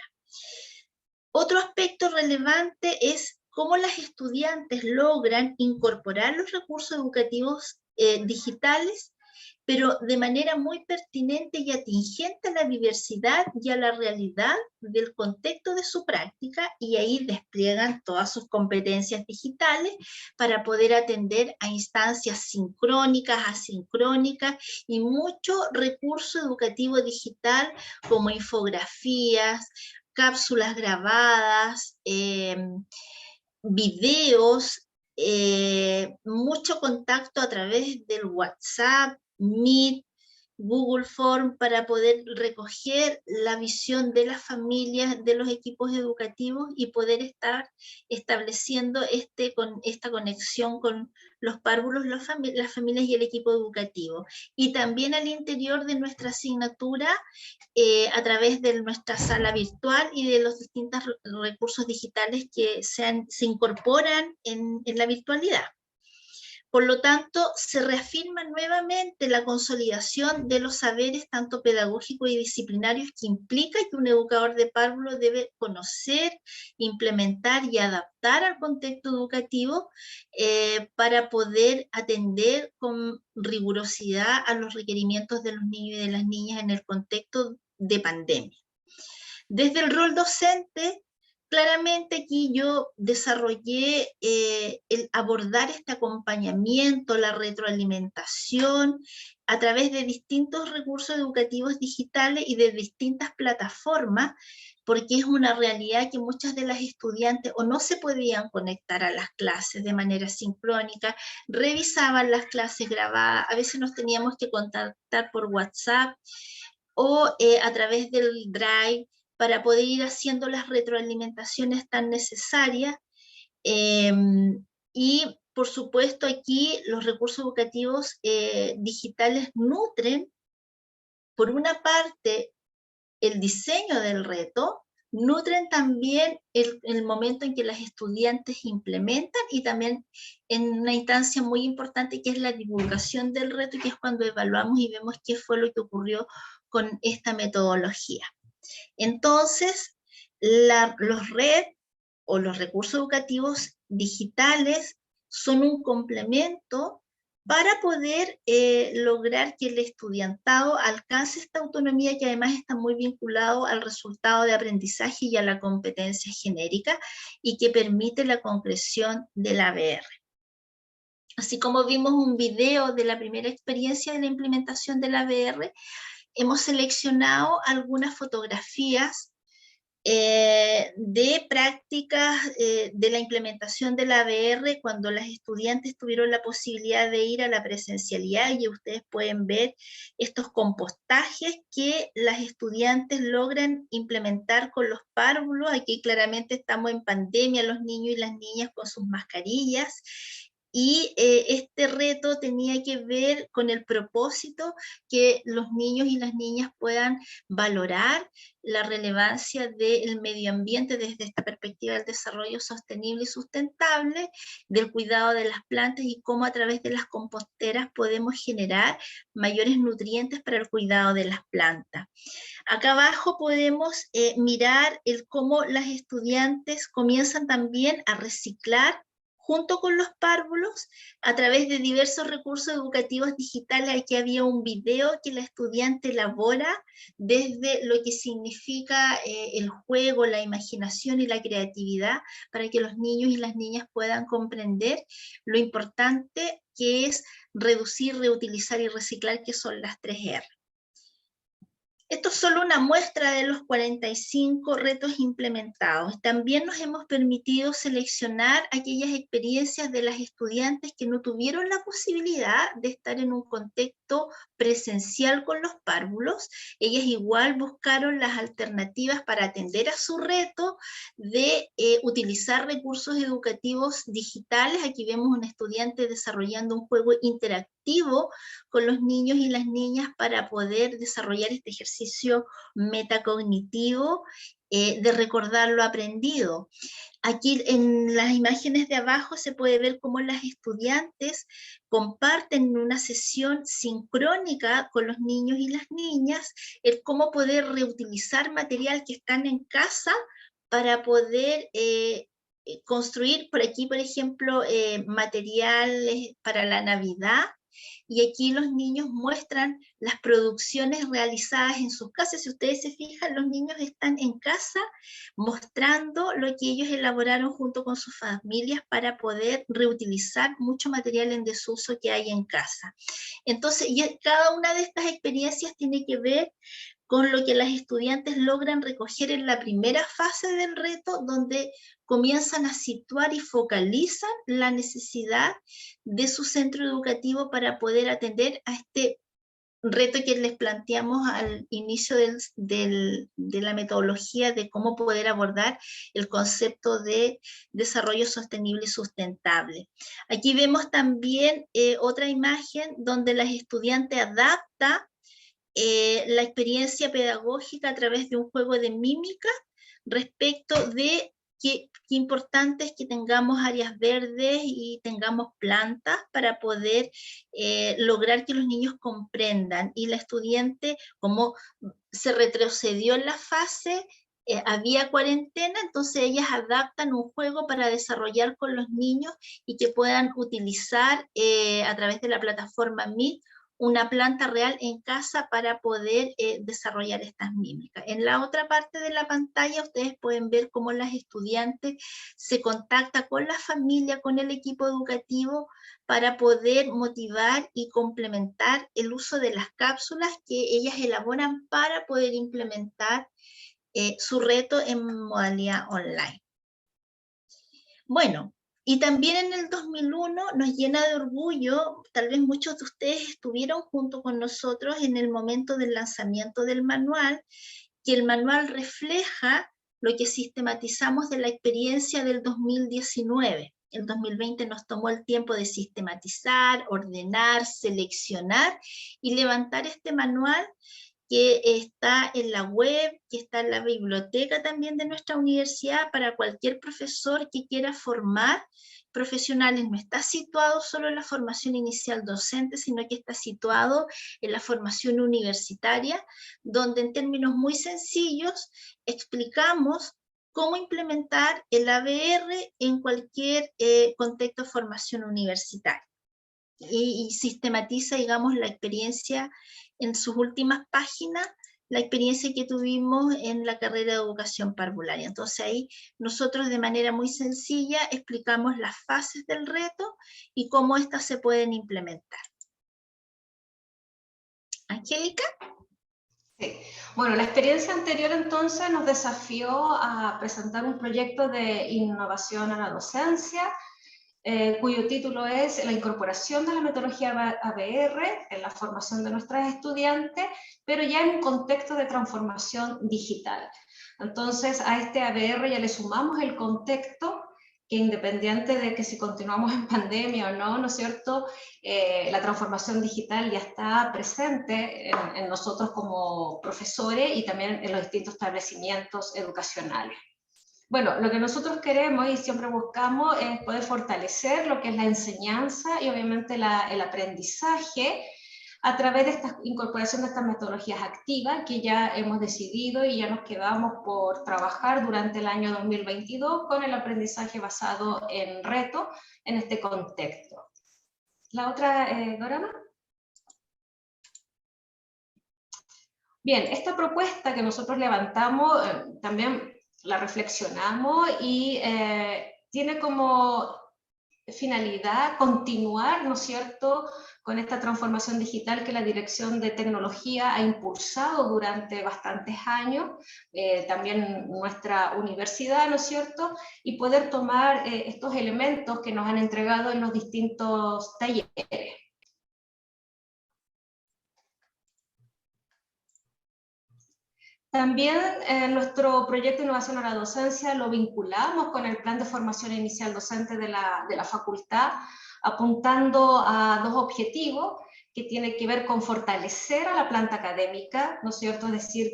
Otro aspecto relevante es cómo las estudiantes logran incorporar los recursos educativos digitales, pero de manera muy pertinente y atingente a la diversidad y a la realidad del contexto de su práctica, y ahí despliegan todas sus competencias digitales para poder atender a instancias sincrónicas, asincrónicas y mucho recurso educativo digital como infografías, cápsulas grabadas, videos, mucho contacto a través del WhatsApp, Meet, Google Form, para poder recoger la visión de las familias, de los equipos educativos y poder estar estableciendo esta conexión con los párvulos, las familias y el equipo educativo. Y también al interior de nuestra asignatura, a través de nuestra sala virtual y de los distintos recursos digitales que se incorporan en la virtualidad. Por lo tanto, se reafirma nuevamente la consolidación de los saberes tanto pedagógicos y disciplinarios que implica que un educador de párvulo debe conocer, implementar y adaptar al contexto educativo para poder atender con rigurosidad a los requerimientos de los niños y de las niñas en el contexto de pandemia. Desde el rol docente, claramente aquí yo desarrollé el abordar este acompañamiento, la retroalimentación a través de distintos recursos educativos digitales y de distintas plataformas, porque es una realidad que muchas de las estudiantes o no se podían conectar a las clases de manera sincrónica, revisaban las clases grabadas, a veces nos teníamos que contactar por WhatsApp o a través del Drive, para poder ir haciendo las retroalimentaciones tan necesarias. Y por supuesto aquí los recursos educativos digitales nutren, por una parte, el diseño del reto, nutren también el momento en que las estudiantes implementan, y también en una instancia muy importante que es la divulgación del reto, que es cuando evaluamos y vemos qué fue lo que ocurrió con esta metodología. Entonces, los RED o los recursos educativos digitales son un complemento para poder lograr que el estudiantado alcance esta autonomía, que además está muy vinculado al resultado de aprendizaje y a la competencia genérica, y que permite la concreción del ABR. Así como vimos un video de la primera experiencia de la implementación del ABR, hemos seleccionado algunas fotografías de prácticas de la implementación de la ABR cuando las estudiantes tuvieron la posibilidad de ir a la presencialidad, y ustedes pueden ver estos compostajes que las estudiantes logran implementar con los párvulos. Aquí claramente estamos en pandemia, los niños y las niñas con sus mascarillas. Y este reto tenía que ver con el propósito que los niños y las niñas puedan valorar la relevancia del medio ambiente desde esta perspectiva del desarrollo sostenible y sustentable, del cuidado de las plantas, y cómo a través de las composteras podemos generar mayores nutrientes para el cuidado de las plantas. Acá abajo podemos mirar cómo las estudiantes comienzan también a reciclar junto con los párvulos a través de diversos recursos educativos digitales. Aquí había un video que la estudiante elabora desde lo que significa el juego, la imaginación y la creatividad, para que los niños y las niñas puedan comprender lo importante que es reducir, reutilizar y reciclar, que son las 3 R. Esto es solo una muestra de los 45 retos implementados. También nos hemos permitido seleccionar aquellas experiencias de las estudiantes que no tuvieron la posibilidad de estar en un contexto presencial con los párvulos. Ellas igual buscaron las alternativas para atender a su reto de utilizar recursos educativos digitales. Aquí vemos a un estudiante desarrollando un juego interactivo con los niños y las niñas para poder desarrollar este ejercicio metacognitivo de recordar lo aprendido. Aquí en las imágenes de abajo se puede ver cómo las estudiantes comparten una sesión sincrónica con los niños y las niñas, el cómo poder reutilizar material que están en casa para poder construir, por aquí por ejemplo, materiales para la Navidad. Y aquí los niños muestran las producciones realizadas en sus casas. Si ustedes se fijan, los niños están en casa mostrando lo que ellos elaboraron junto con sus familias para poder reutilizar mucho material en desuso que hay en casa. Entonces, cada una de estas experiencias tiene que ver con lo que las estudiantes logran recoger en la primera fase del reto, donde comienzan a situar y focalizan la necesidad de su centro educativo para poder atender a este reto que les planteamos al inicio de la metodología de cómo poder abordar el concepto de desarrollo sostenible y sustentable. Aquí vemos también otra imagen donde las estudiantes adaptan la experiencia pedagógica a través de un juego de mímica respecto de qué importante es que tengamos áreas verdes y tengamos plantas para poder lograr que los niños comprendan. Y la estudiante, como se retrocedió en la fase, había cuarentena, entonces ellas adaptan un juego para desarrollar con los niños y que puedan utilizar a través de la plataforma Meet una planta real en casa para poder desarrollar estas mímicas. En la otra parte de la pantalla ustedes pueden ver cómo las estudiantes se contactan con la familia, con el equipo educativo, para poder motivar y complementar el uso de las cápsulas que ellas elaboran para poder implementar su reto en modalidad online. Bueno, y también en el 2001 nos llena de orgullo, tal vez muchos de ustedes estuvieron junto con nosotros en el momento del lanzamiento del manual, que el manual refleja lo que sistematizamos de la experiencia del 2019. El 2020 nos tomó el tiempo de sistematizar, ordenar, seleccionar y levantar este manual que está en la web, que está en la biblioteca también de nuestra universidad para cualquier profesor que quiera formar profesionales. No está situado solo en la formación inicial docente, sino que está situado en la formación universitaria, donde en términos muy sencillos explicamos cómo implementar el ABR en cualquier contexto de formación universitaria. Y sistematiza, digamos, la experiencia en sus últimas páginas, la experiencia que tuvimos en la carrera de educación parvularia. Entonces ahí nosotros de manera muy sencilla explicamos las fases del reto y cómo éstas se pueden implementar. Angélica. Sí. Bueno, la experiencia anterior entonces nos desafió a presentar un proyecto de innovación a la docencia, cuyo título es la incorporación de la metodología ABR en la formación de nuestras estudiantes, pero ya en un contexto de transformación digital. Entonces a este ABR ya le sumamos el contexto que, independiente de que si continuamos en pandemia o no, ¿no es cierto?, la transformación digital ya está presente en nosotros como profesores y también en los distintos establecimientos educacionales. Bueno, lo que nosotros queremos y siempre buscamos es poder fortalecer lo que es la enseñanza y obviamente el aprendizaje a través de esta incorporación de estas metodologías activas que ya hemos decidido y ya nos quedamos por trabajar durante el año 2022 con el aprendizaje basado en reto en este contexto. La otra, Dorana. Bien, esta propuesta que nosotros levantamos también la reflexionamos y tiene como finalidad continuar, ¿no es cierto?, con esta transformación digital que la Dirección de Tecnología ha impulsado durante bastantes años, también nuestra universidad, ¿no es cierto?, y poder tomar estos elementos que nos han entregado en los distintos talleres. También nuestro proyecto de innovación a la docencia lo vinculamos con el plan de formación inicial docente de la facultad, apuntando a dos objetivos que tienen que ver con fortalecer a la planta académica, ¿no es cierto?, es decir,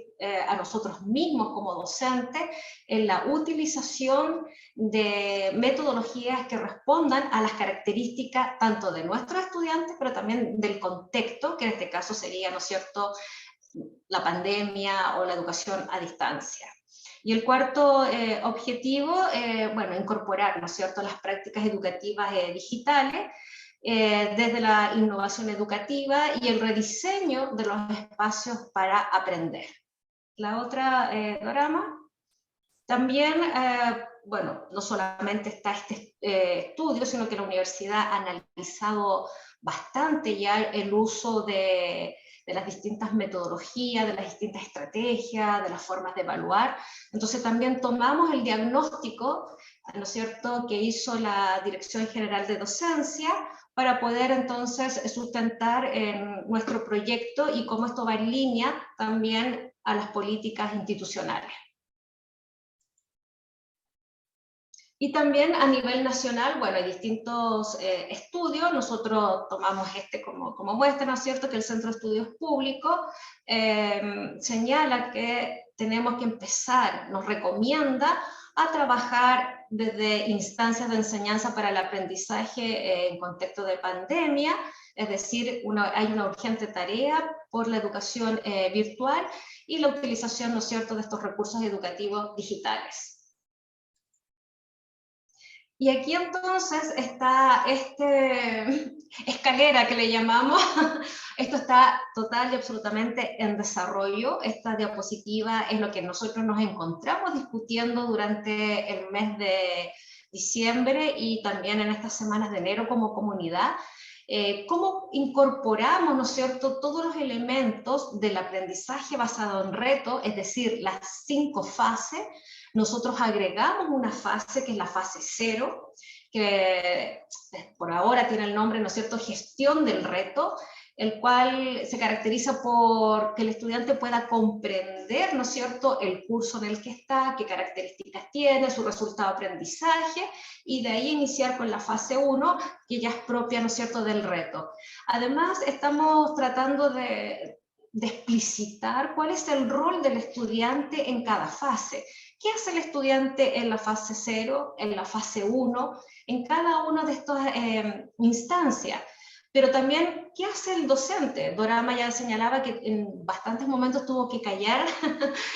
a nosotros mismos como docentes, en la utilización de metodologías que respondan a las características tanto de nuestros estudiantes, pero también del contexto, que en este caso sería, ¿no es cierto?, la pandemia o la educación a distancia. Y el cuarto objetivo, bueno, incorporar, ¿no es cierto?, las prácticas educativas digitales desde la innovación educativa y el rediseño de los espacios para aprender. La otra, Dorama. También, bueno, no solamente está este estudio, sino que la universidad ha analizado bastante ya el uso de las distintas metodologías, de las distintas estrategias, de las formas de evaluar. Entonces también tomamos el diagnóstico, ¿no es cierto?, que hizo la Dirección General de Docencia para poder entonces sustentar en nuestro proyecto y cómo esto va en línea también a las políticas institucionales. Y también a nivel nacional, bueno, hay distintos estudios, nosotros tomamos este como muestra, ¿no es cierto?, que el Centro de Estudios Públicos señala que tenemos que empezar, nos recomienda a trabajar desde instancias de enseñanza para el aprendizaje en contexto de pandemia, es decir, hay una urgente tarea por la educación virtual y la utilización, ¿no es cierto?, de estos recursos educativos digitales. Y aquí entonces está esta escalera que le llamamos, esto está total y absolutamente en desarrollo, esta diapositiva es lo que nosotros nos encontramos discutiendo durante el mes de diciembre y también en estas semanas de enero como comunidad, cómo incorporamos, ¿no es cierto?, todos los elementos del aprendizaje basado en reto, es decir, las 5 fases. Nosotros agregamos una fase que es la fase 0, que por ahora tiene el nombre, ¿no es cierto?, gestión del reto, el cual se caracteriza por que el estudiante pueda comprender, ¿no es cierto?, el curso en el que está, qué características tiene, su resultado de aprendizaje, y de ahí iniciar con la fase 1, que ya es propia, ¿no es cierto?, del reto. Además, estamos tratando de de explicitar cuál es el rol del estudiante en cada fase. ¿Qué hace el estudiante en la fase 0, en la fase 1, en cada una de estas instancias? Pero también, ¿qué hace el docente? Dorama ya señalaba que en bastantes momentos tuvo que callar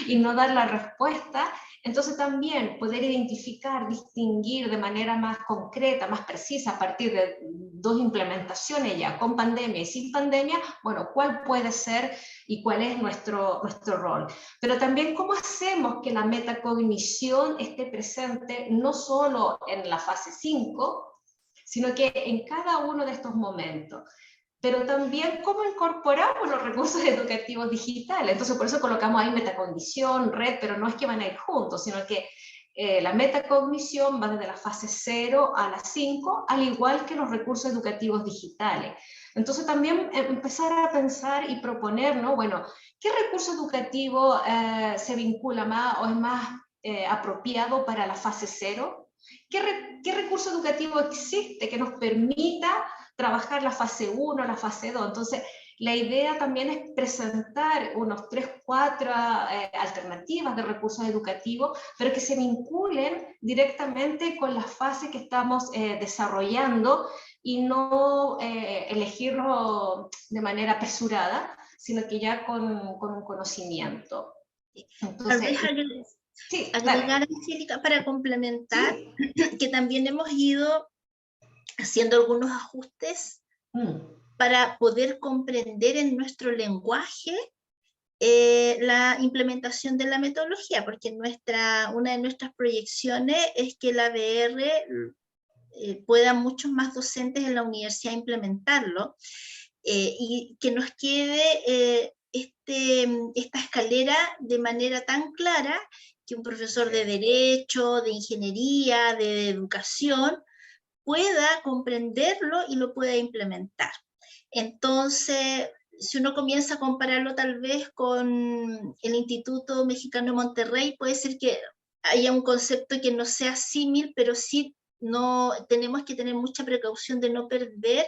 y no dar la respuesta. Entonces también poder identificar, distinguir de manera más concreta, más precisa, a partir de 2 implementaciones ya, con pandemia y sin pandemia, bueno, cuál puede ser y cuál es nuestro rol. Pero también cómo hacemos que la metacognición esté presente no solo en la fase 5, sino que en cada uno de estos momentos. Pero también cómo incorporamos los recursos educativos digitales. Entonces, por eso colocamos ahí metacognición, red, pero no es que van a ir juntos, sino que la metacognición va desde la fase 0 a la 5, al igual que los recursos educativos digitales. Entonces, también empezar a pensar y proponer, ¿no? Bueno, ¿qué recurso educativo se vincula más o es más apropiado para la fase 0? ¿Qué recurso educativo existe que nos permita trabajar la fase 1, la fase 2? Entonces, la idea también es presentar unos 3, 4 alternativas de recursos educativos, pero que se vinculen directamente con las fases que estamos desarrollando y no elegirlo de manera apresurada, sino que ya con un conocimiento. Entonces, sí, agregar, Angélica, para complementar, sí, que también hemos ido haciendo algunos ajustes para poder comprender en nuestro lenguaje la implementación de la metodología, porque una de nuestras proyecciones es que la ABR puedan muchos más docentes en la universidad implementarlo, y que nos quede esta escalera de manera tan clara que un profesor de Derecho, de Ingeniería, de Educación, pueda comprenderlo y lo pueda implementar. Entonces, si uno comienza a compararlo tal vez con el Instituto Mexicano de Monterrey, puede ser que haya un concepto que no sea símil, pero sí tenemos que tener mucha precaución de no perder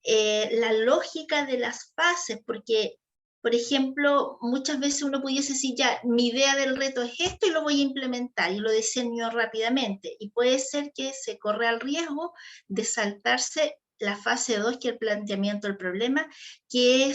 la lógica de las fases, porque, por ejemplo, muchas veces uno pudiese decir, ya, mi idea del reto es esto y lo voy a implementar, y lo diseño rápidamente, y puede ser que se corre el riesgo de saltarse la fase 2, que es el planteamiento del problema, que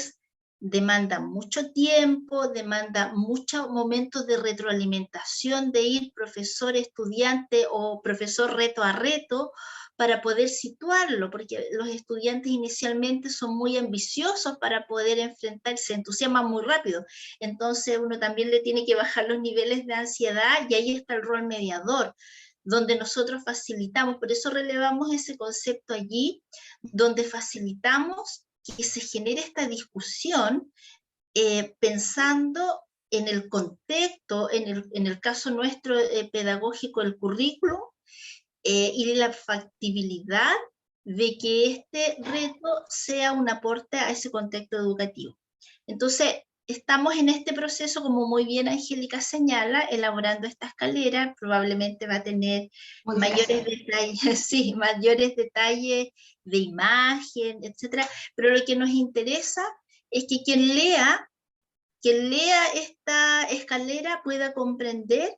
demanda mucho tiempo, demanda muchos momentos de retroalimentación, de ir profesor, estudiante o profesor reto a reto, para poder situarlo, porque los estudiantes inicialmente son muy ambiciosos para poder enfrentarse, se entusiasman muy rápido, entonces uno también le tiene que bajar los niveles de ansiedad, y ahí está el rol mediador, donde nosotros facilitamos, por eso relevamos ese concepto allí, donde facilitamos que se genere esta discusión pensando en el contexto, en el caso nuestro pedagógico, el currículum, y la factibilidad de que este reto sea un aporte a ese contexto educativo. Entonces, estamos en este proceso, como muy bien Angélica señala, elaborando esta escalera, probablemente va a tener mayores detalles, sí, mayores detalles de imagen, etcétera, pero lo que nos interesa es que quien lea esta escalera pueda comprender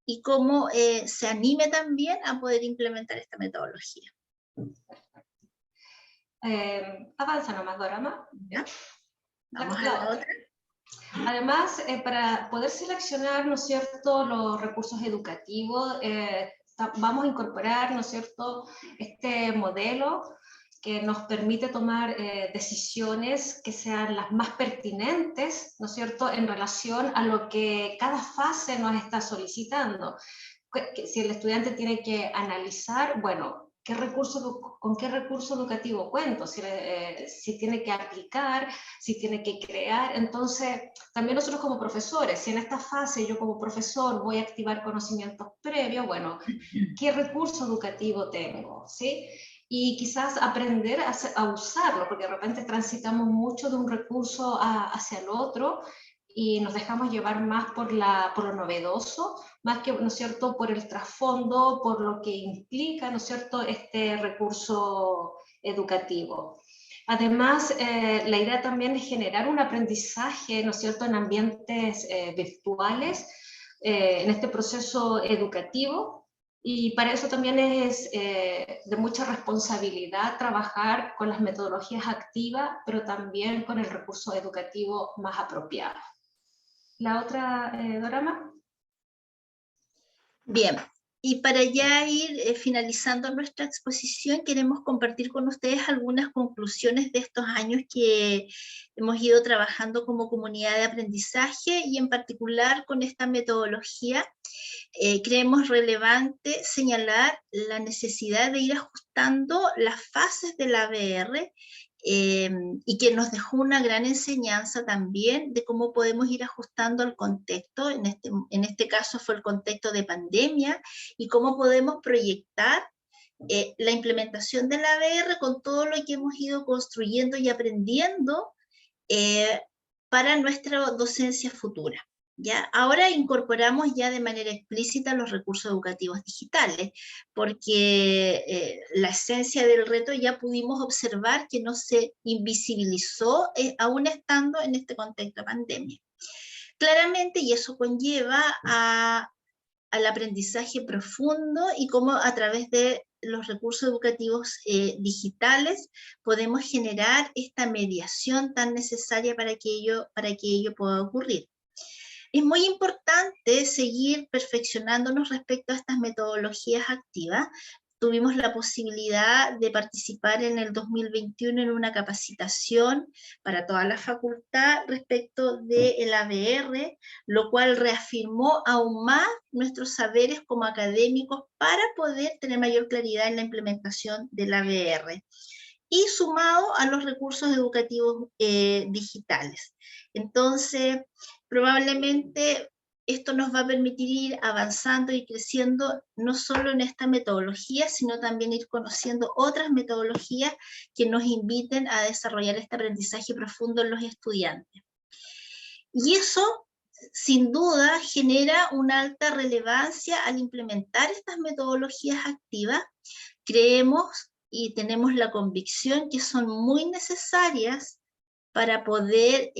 y cómo se anime también a poder implementar esta metodología. Avanza nomás, Dorama. ¿Ya? Vamos a la otra. Además, para poder seleccionar, ¿no es cierto?, los recursos educativos, vamos a incorporar, ¿no es cierto?, este modelo que nos permite tomar decisiones que sean las más pertinentes, ¿no es cierto?, en relación a lo que cada fase nos está solicitando. Si el estudiante tiene que analizar, bueno, ¿con qué recurso educativo cuento? Si tiene que aplicar, si tiene que crear. Entonces, también nosotros como profesores, si en esta fase yo como profesor voy a activar conocimientos previos, bueno, ¿qué recurso educativo tengo? ¿Sí? Y quizás aprender a usarlo, porque de repente transitamos mucho de un recurso hacia el otro y nos dejamos llevar más por lo novedoso, más que, ¿no es cierto?, por el trasfondo, por lo que implica, ¿no es cierto?, este recurso educativo. Además, la idea también es generar un aprendizaje, ¿no es cierto?, en ambientes virtuales, en este proceso educativo, y para eso también es de mucha responsabilidad trabajar con las metodologías activas, pero también con el recurso educativo más apropiado. La otra, Dorama. Bien, y para ya ir finalizando nuestra exposición, queremos compartir con ustedes algunas conclusiones de estos años que hemos ido trabajando como comunidad de aprendizaje y en particular con esta metodología. Creemos relevante señalar la necesidad de ir ajustando las fases del ABR y que nos dejó una gran enseñanza también de cómo podemos ir ajustando al contexto, en este caso fue el contexto de pandemia, y cómo podemos proyectar la implementación del ABR con todo lo que hemos ido construyendo y aprendiendo para nuestra docencia futura. ¿Ya? Ahora incorporamos ya de manera explícita los recursos educativos digitales, porque la esencia del reto ya pudimos observar que no se invisibilizó aún estando en este contexto de pandemia. Claramente, y eso conlleva al aprendizaje profundo y cómo a través de los recursos educativos digitales podemos generar esta mediación tan necesaria para que ello pueda ocurrir. Es muy importante seguir perfeccionándonos respecto a estas metodologías activas. Tuvimos la posibilidad de participar en el 2021 en una capacitación para toda la facultad respecto del ABR, lo cual reafirmó aún más nuestros saberes como académicos para poder tener mayor claridad en la implementación del ABR. Y sumado a los recursos educativos digitales. Entonces, probablemente esto nos va a permitir ir avanzando y creciendo no solo en esta metodología, sino también ir conociendo otras metodologías que nos inviten a desarrollar este aprendizaje profundo en los estudiantes. Y eso, sin duda, genera una alta relevancia al implementar estas metodologías activas. Creemos y tenemos la convicción que son muy necesarias para poder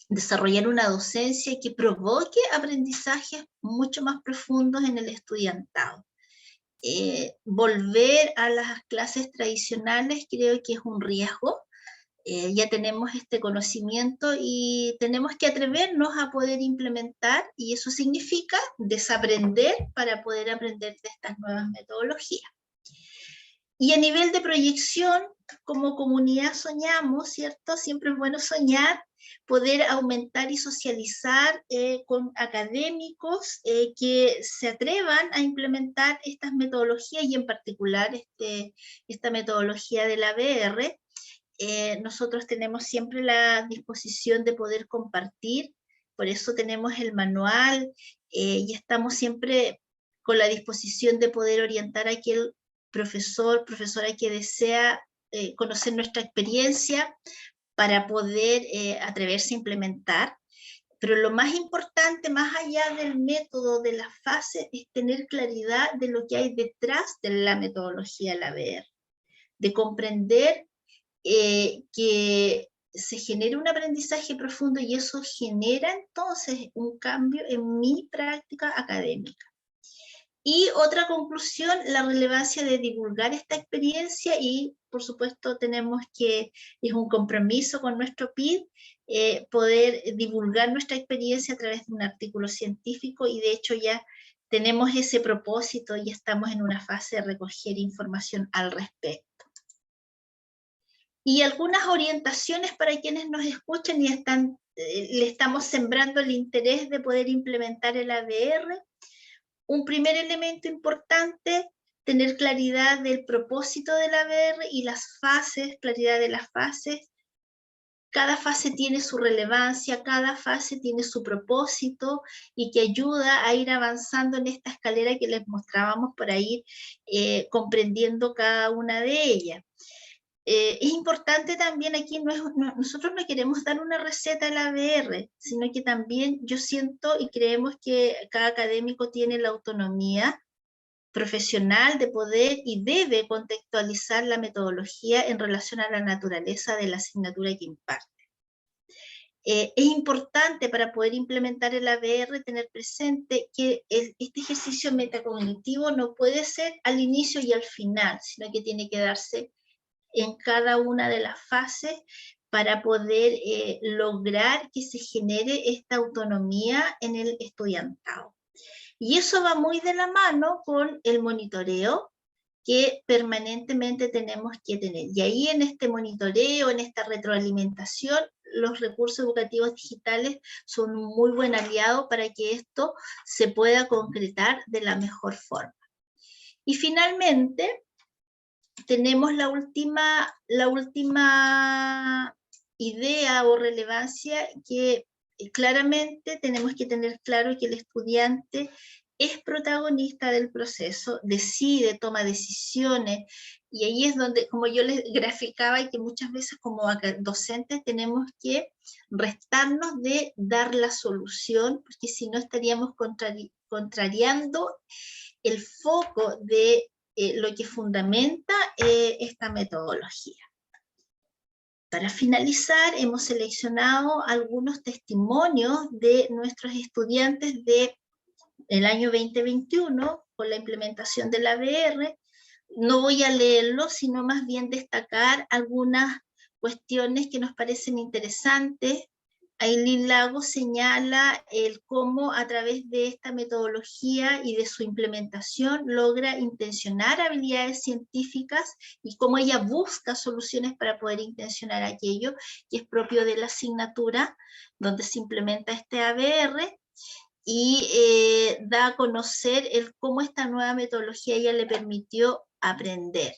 desarrollar una docencia que provoque aprendizajes mucho más profundos en el estudiantado. Volver a las clases tradicionales creo que es un riesgo. Ya tenemos este conocimiento y tenemos que atrevernos a poder implementar, y eso significa desaprender para poder aprender de estas nuevas metodologías. Y a nivel de proyección, como comunidad soñamos, ¿cierto? Siempre es bueno soñar, poder aumentar y socializar con académicos que se atrevan a implementar estas metodologías y en particular esta metodología del ABR. Nosotros tenemos siempre la disposición de poder compartir, por eso tenemos el manual y estamos siempre con la disposición de poder orientar a aquel profesor, profesora que desea conocer nuestra experiencia para poder atreverse a implementar. Pero lo más importante, más allá del método, de la fase, es tener claridad de lo que hay detrás de la metodología del ABR, de comprender que se genera un aprendizaje profundo y eso genera entonces un cambio en mi práctica académica. Y otra conclusión, la relevancia de divulgar esta experiencia y, por supuesto, tenemos que, es un compromiso con nuestro PID, poder divulgar nuestra experiencia a través de un artículo científico y de hecho ya tenemos ese propósito y estamos en una fase de recoger información al respecto. Y algunas orientaciones para quienes nos escuchan y le estamos sembrando el interés de poder implementar el ABR. Un primer elemento importante, tener claridad del propósito del ABR y las fases, claridad de las fases. Cada fase tiene su relevancia, cada fase tiene su propósito y que ayuda a ir avanzando en esta escalera que les mostrábamos para ir comprendiendo cada una de ellas. Es importante también aquí, nosotros no queremos dar una receta al ABR, sino que también yo siento y creemos que cada académico tiene la autonomía profesional de poder y debe contextualizar la metodología en relación a la naturaleza de la asignatura que imparte. Es importante para poder implementar el ABR tener presente que este ejercicio metacognitivo no puede ser al inicio y al final, sino que tiene que darse en cada una de las fases para poder lograr que se genere esta autonomía en el estudiantado. Y eso va muy de la mano con el monitoreo que permanentemente tenemos que tener. Y ahí en este monitoreo, en esta retroalimentación, los recursos educativos digitales son un muy buen aliado para que esto se pueda concretar de la mejor forma. Y finalmente, tenemos la última idea o relevancia que claramente tenemos que tener claro que el estudiante es protagonista del proceso, decide, toma decisiones, y ahí es donde, como yo les graficaba, y que muchas veces como docentes tenemos que restarnos de dar la solución, porque si no estaríamos contrariando el foco de lo que fundamenta esta metodología. Para finalizar, hemos seleccionado algunos testimonios de nuestros estudiantes del año 2021 con la implementación del ABR. No voy a leerlo, sino más bien destacar algunas cuestiones que nos parecen interesantes. Ailín Lagos señala cómo a través de esta metodología y de su implementación logra intencionar habilidades científicas y cómo ella busca soluciones para poder intencionar aquello que es propio de la asignatura donde se implementa este ABR, y da a conocer cómo esta nueva metodología ella le permitió aprender.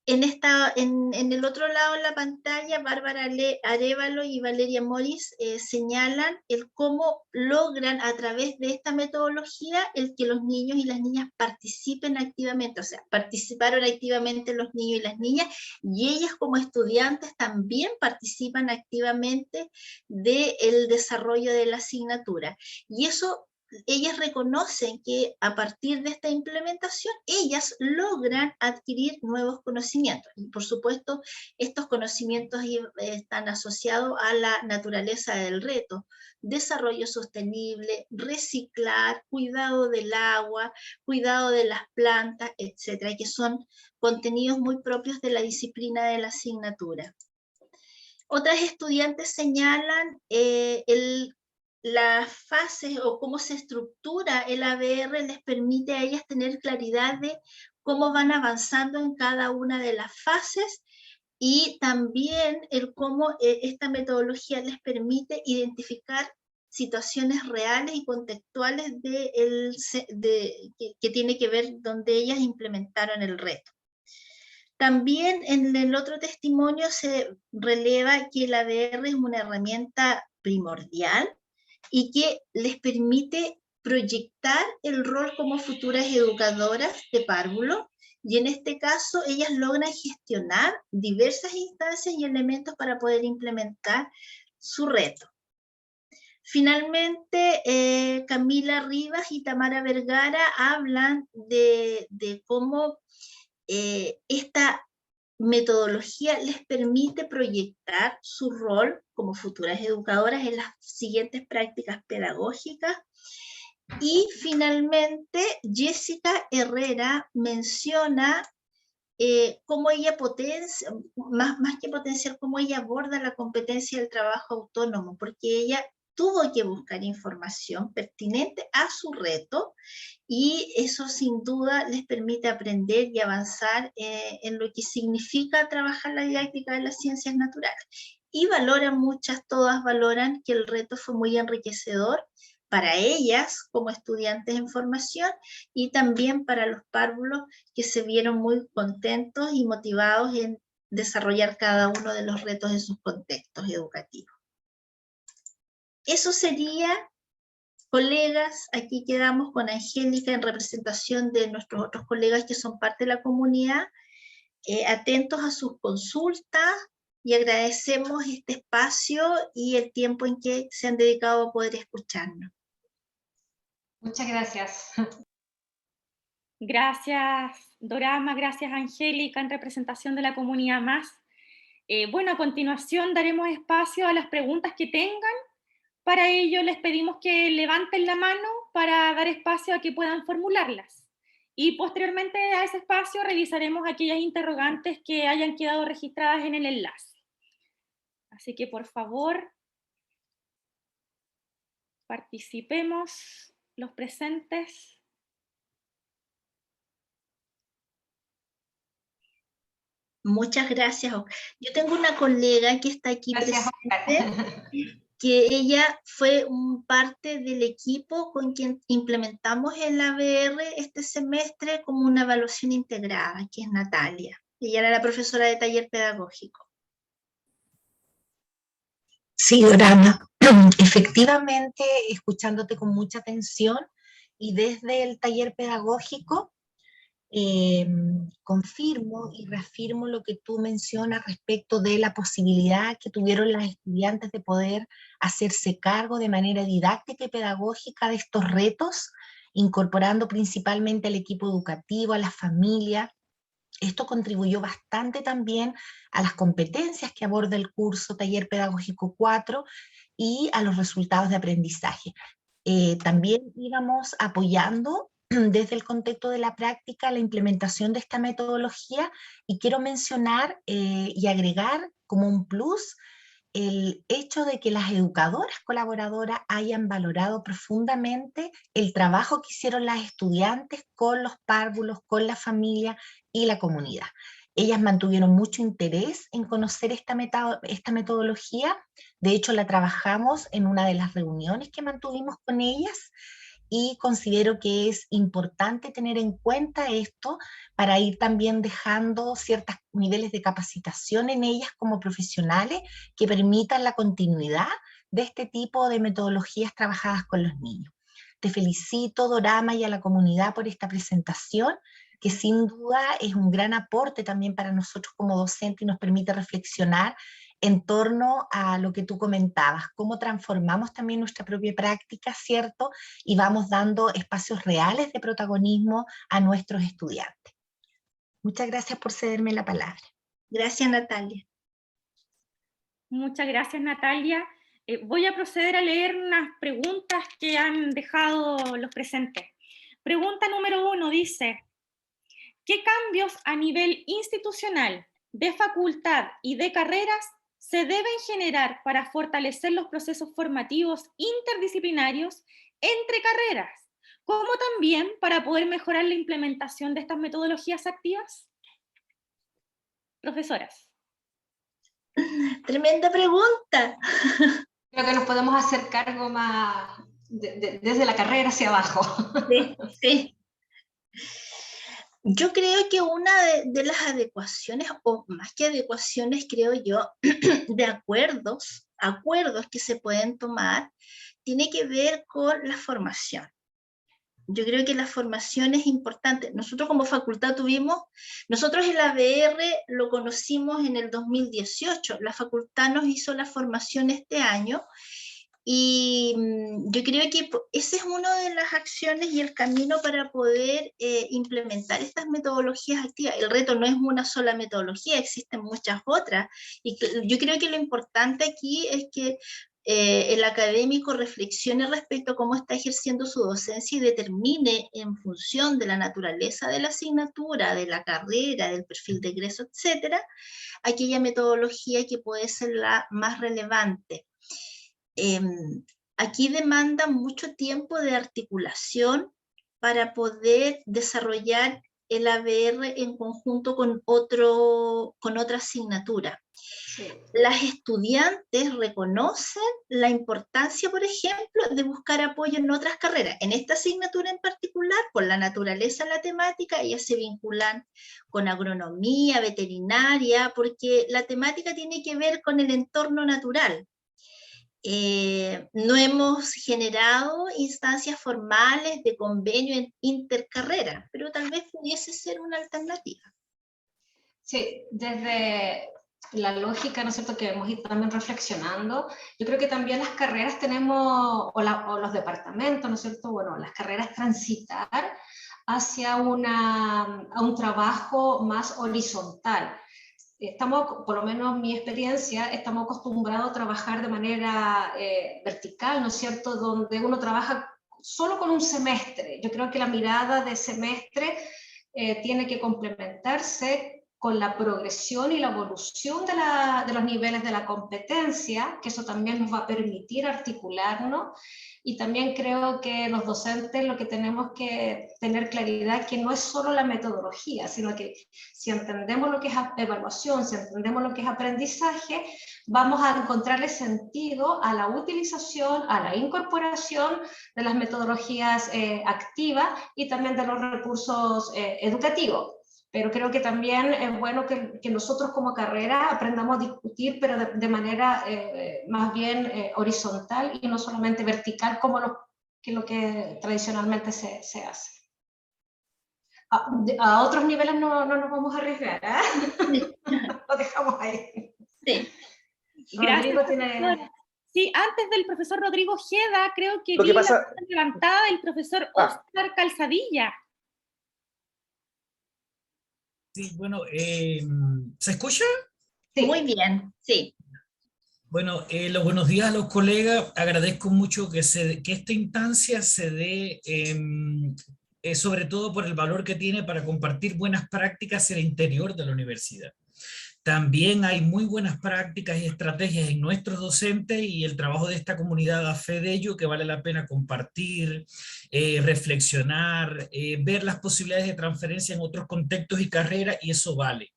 En el otro lado de la pantalla, Bárbara Arévalo y Valeria Morris señalan cómo logran a través de esta metodología el que los niños y las niñas participen activamente, o sea, participaron activamente los niños y las niñas, y ellas como estudiantes también participan activamente del desarrollo de la asignatura. Y eso, ellas reconocen que a partir de esta implementación, ellas logran adquirir nuevos conocimientos. Y por supuesto, estos conocimientos están asociados a la naturaleza del reto: desarrollo sostenible, reciclar, cuidado del agua, cuidado de las plantas, etcétera, que son contenidos muy propios de la disciplina de la asignatura. Otras estudiantes señalan las fases o cómo se estructura el ABR les permite a ellas tener claridad de cómo van avanzando en cada una de las fases, y también cómo esta metodología les permite identificar situaciones reales y contextuales que tiene que ver donde ellas implementaron el reto. También en el otro testimonio se releva que el ABR es una herramienta primordial y que les permite proyectar el rol como futuras educadoras de párvulo, y en este caso ellas logran gestionar diversas instancias y elementos para poder implementar su reto. Finalmente, Camila Rivas y Tamara Vergara hablan de cómo esta metodología les permite proyectar su rol como futuras educadoras en las siguientes prácticas pedagógicas. Y finalmente, Jessica Herrera menciona cómo ella potencia, más que potenciar, cómo ella aborda la competencia del trabajo autónomo, porque ella tuvo que buscar información pertinente a su reto, y eso sin duda les permite aprender y avanzar en lo que significa trabajar la didáctica de las ciencias naturales. Y todas valoran que el reto fue muy enriquecedor para ellas como estudiantes en formación, y también para los párvulos, que se vieron muy contentos y motivados en desarrollar cada uno de los retos en sus contextos educativos. Eso sería, colegas. Aquí quedamos con Angélica en representación de nuestros otros colegas que son parte de la comunidad, atentos a sus consultas, y agradecemos este espacio y el tiempo en que se han dedicado a poder escucharnos. Muchas gracias. Gracias, Dorama, gracias, Angélica, en representación de la comunidad más. Bueno, a continuación daremos espacio a las preguntas que tengan. Para ello les pedimos que levanten la mano para dar espacio a que puedan formularlas. Y posteriormente a ese espacio revisaremos aquellas interrogantes que hayan quedado registradas en el enlace. Así que por favor, participemos los presentes. Muchas gracias. Yo tengo una colega que está aquí Gracias, presente, que ella fue parte del equipo con quien implementamos el ABR este semestre como una evaluación integrada, que es Natalia. Ella era la profesora de taller pedagógico. Sí, Dorama, efectivamente, escuchándote con mucha atención y desde el taller pedagógico, confirmo y reafirmo lo que tú mencionas respecto de la posibilidad que tuvieron las estudiantes de poder hacerse cargo de manera didáctica y pedagógica de estos retos, incorporando principalmente al equipo educativo, a la familia. Esto contribuyó bastante también a las competencias que aborda el curso Taller Pedagógico 4 y a los resultados de aprendizaje. También íbamos apoyando desde el contexto de la práctica la implementación de esta metodología, y quiero mencionar y agregar como un plus el hecho de que las educadoras colaboradoras hayan valorado profundamente el trabajo que hicieron las estudiantes con los párvulos, con la familia y la comunidad. Ellas mantuvieron mucho interés en conocer esta metodología. De hecho, la trabajamos en una de las reuniones que mantuvimos con ellas, y considero que es importante tener en cuenta esto para ir también dejando ciertos niveles de capacitación en ellas como profesionales que permitan la continuidad de este tipo de metodologías trabajadas con los niños. Te felicito, Dorama, y a la comunidad por esta presentación, que sin duda es un gran aporte también para nosotros como docentes y nos permite reflexionar en torno a lo que tú comentabas, cómo transformamos también nuestra propia práctica, ¿cierto? Y vamos dando espacios reales de protagonismo a nuestros estudiantes. Muchas gracias por cederme la palabra. Gracias, Natalia. Muchas gracias, Natalia. Voy a proceder a leer unas preguntas que han dejado los presentes. Pregunta número 1 dice: ¿qué cambios a nivel institucional, de facultad y de carreras se deben generar para fortalecer los procesos formativos interdisciplinarios entre carreras, como también para poder mejorar la implementación de estas metodologías activas? Profesoras. Tremenda pregunta. Creo que nos podemos hacer cargo más desde la carrera hacia abajo. Sí, sí. Yo creo que una de las adecuaciones, o más que adecuaciones, creo yo, de acuerdos que se pueden tomar, tiene que ver con la formación. Yo creo que la formación es importante. Nosotros como facultad nosotros el ABR lo conocimos en el 2018, la facultad nos hizo la formación este año, y yo creo que esa es una de las acciones y el camino para poder implementar estas metodologías activas. El reto no es una sola metodología, existen muchas otras, y yo creo que lo importante aquí es que el académico reflexione respecto a cómo está ejerciendo su docencia y determine en función de la naturaleza de la asignatura, de la carrera, del perfil de egreso, etcétera, aquella metodología que puede ser la más relevante. Aquí demanda mucho tiempo de articulación para poder desarrollar el ABR en conjunto con otra asignatura. Sí. Las estudiantes reconocen la importancia, por ejemplo, de buscar apoyo en otras carreras. En esta asignatura en particular, por la naturaleza de la temática, ellas se vinculan con agronomía, veterinaria, porque la temática tiene que ver con el entorno natural. No hemos generado instancias formales de convenio en intercarrera, pero tal vez pudiese ser una alternativa. Sí, desde la lógica, ¿no es cierto?, que hemos ido también reflexionando, yo creo que también las carreras tenemos, o los departamentos, ¿no es cierto?, bueno, las carreras transitar hacia un trabajo más horizontal. Estamos, por lo menos mi experiencia, estamos acostumbrados a trabajar de manera vertical, ¿no es cierto?, donde uno trabaja solo con un semestre. Yo creo que la mirada de semestre tiene que complementarse con la progresión y la evolución de los niveles de la competencia, que eso también nos va a permitir articularnos. Y también creo que los docentes lo que tenemos que tener claridad es que no es solo la metodología, sino que si entendemos lo que es evaluación, si entendemos lo que es aprendizaje, vamos a encontrarle sentido a la utilización, a la incorporación de las metodologías activas y también de los recursos educativos. Pero creo que también es bueno que nosotros como carrera aprendamos a discutir, pero de manera más bien horizontal y no solamente vertical, como lo que tradicionalmente se hace. A otros niveles no nos vamos a arriesgar, ¿eh? Lo dejamos ahí. Sí. Rodrigo tiene... Sí, antes del profesor Rodrigo Ojeda, creo que vi la mano levantada del profesor Óscar Calzadilla. Sí, bueno, ¿se escucha? Sí. Muy bien, sí. Bueno, los buenos días a los colegas. Agradezco mucho que esta instancia se dé, sobre todo por el valor que tiene para compartir buenas prácticas en el interior de la universidad. También hay muy buenas prácticas y estrategias en nuestros docentes y el trabajo de esta comunidad da fe de ello, que vale la pena compartir, reflexionar, ver las posibilidades de transferencia en otros contextos y carreras, y eso vale.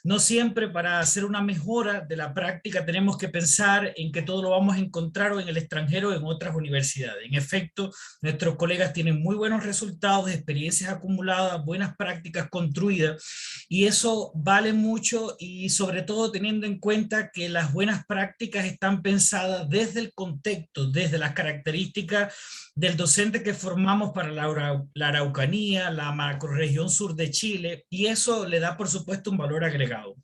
No siempre para hacer una mejora de la práctica tenemos que pensar en que todo lo vamos a encontrar o en el extranjero o en otras universidades. En efecto, nuestros colegas tienen muy buenos resultados, experiencias acumuladas, buenas prácticas construidas, y eso vale mucho, y sobre todo teniendo en cuenta que las buenas prácticas están pensadas desde el contexto, desde las características del docente que formamos para la Araucanía, la macrorregión sur de Chile, y eso le da por supuesto un valor agregado.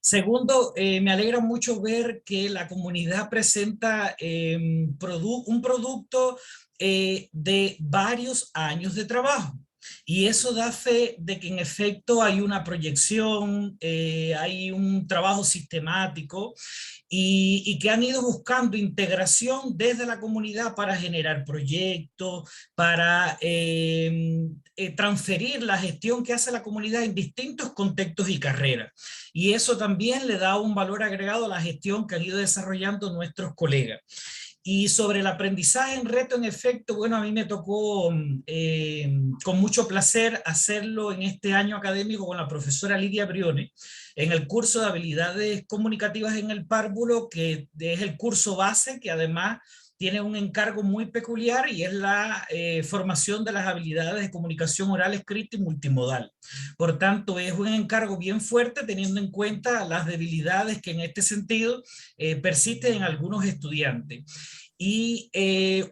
Segundo, me alegra mucho ver que la comunidad presenta un producto de varios años de trabajo. Y eso da fe de que en efecto hay una proyección, hay un trabajo sistemático y que han ido buscando integración desde la comunidad para generar proyectos, para transferir la gestión que hace la comunidad en distintos contextos y carreras. Y eso también le da un valor agregado a la gestión que han ido desarrollando nuestros colegas. Y sobre el aprendizaje en reto, en efecto, bueno, a mí me tocó con mucho placer hacerlo en este año académico con la profesora Lidia Briones, en el curso de habilidades comunicativas en el párvulo, que es el curso base, que además tiene un encargo muy peculiar y es la formación de las habilidades de comunicación oral, escrita y multimodal. Por tanto, es un encargo bien fuerte teniendo en cuenta las debilidades que en este sentido persisten en algunos estudiantes. Y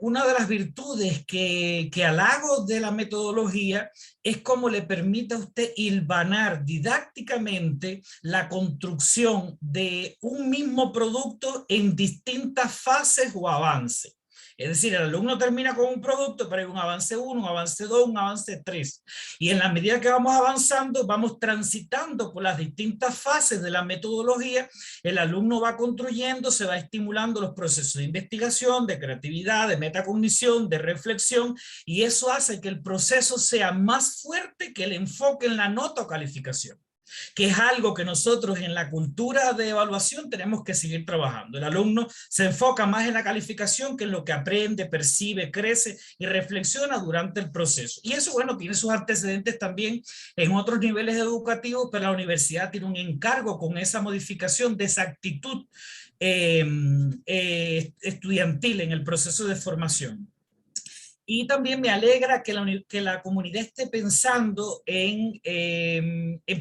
una de las virtudes que halago de la metodología es cómo le permite a usted hilvanar didácticamente la construcción de un mismo producto en distintas fases o avances. Es decir, el alumno termina con un producto, pero hay un avance 1, un avance 2, un avance 3. Y en la medida que vamos avanzando, vamos transitando por las distintas fases de la metodología, el alumno va construyendo, se va estimulando los procesos de investigación, de creatividad, de metacognición, de reflexión, y eso hace que el proceso sea más fuerte que el enfoque en la nota o calificación, que es algo que nosotros en la cultura de evaluación tenemos que seguir trabajando. El alumno se enfoca más en la calificación que en lo que aprende, percibe, crece y reflexiona durante el proceso. Y eso, bueno, tiene sus antecedentes también en otros niveles educativos, pero la universidad tiene un encargo con esa modificación de esa actitud estudiantil en el proceso de formación. Y también me alegra que la comunidad esté pensando en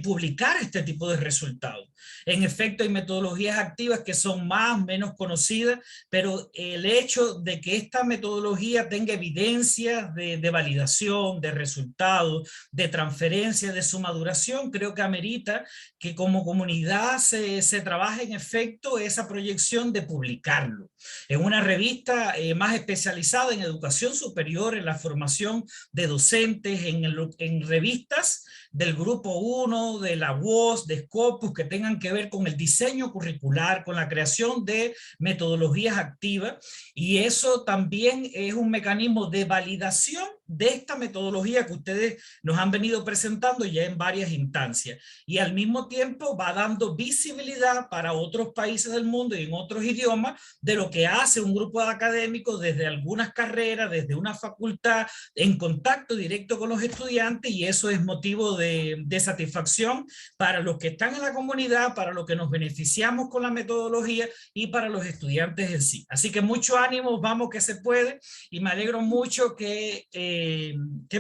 publicar este tipo de resultados. En efecto, hay metodologías activas que son más, menos conocidas, pero el hecho de que esta metodología tenga evidencias de validación, de resultados, de transferencia, de su maduración, creo que amerita que como comunidad se trabaje en efecto esa proyección de publicarlo en una revista más especializada en educación superior, en la formación de docentes, en revistas del Grupo 1, de la UOS, de Scopus, que tengan que ver con el diseño curricular, con la creación de metodologías activas, y eso también es un mecanismo de validación de esta metodología que ustedes nos han venido presentando ya en varias instancias, y al mismo tiempo va dando visibilidad para otros países del mundo y en otros idiomas de lo que hace un grupo de académicos desde algunas carreras, desde una facultad, en contacto directo con los estudiantes, y eso es motivo de satisfacción para los que están en la comunidad, para los que nos beneficiamos con la metodología y para los estudiantes en sí. Así que mucho ánimo, vamos que se puede, y me alegro mucho que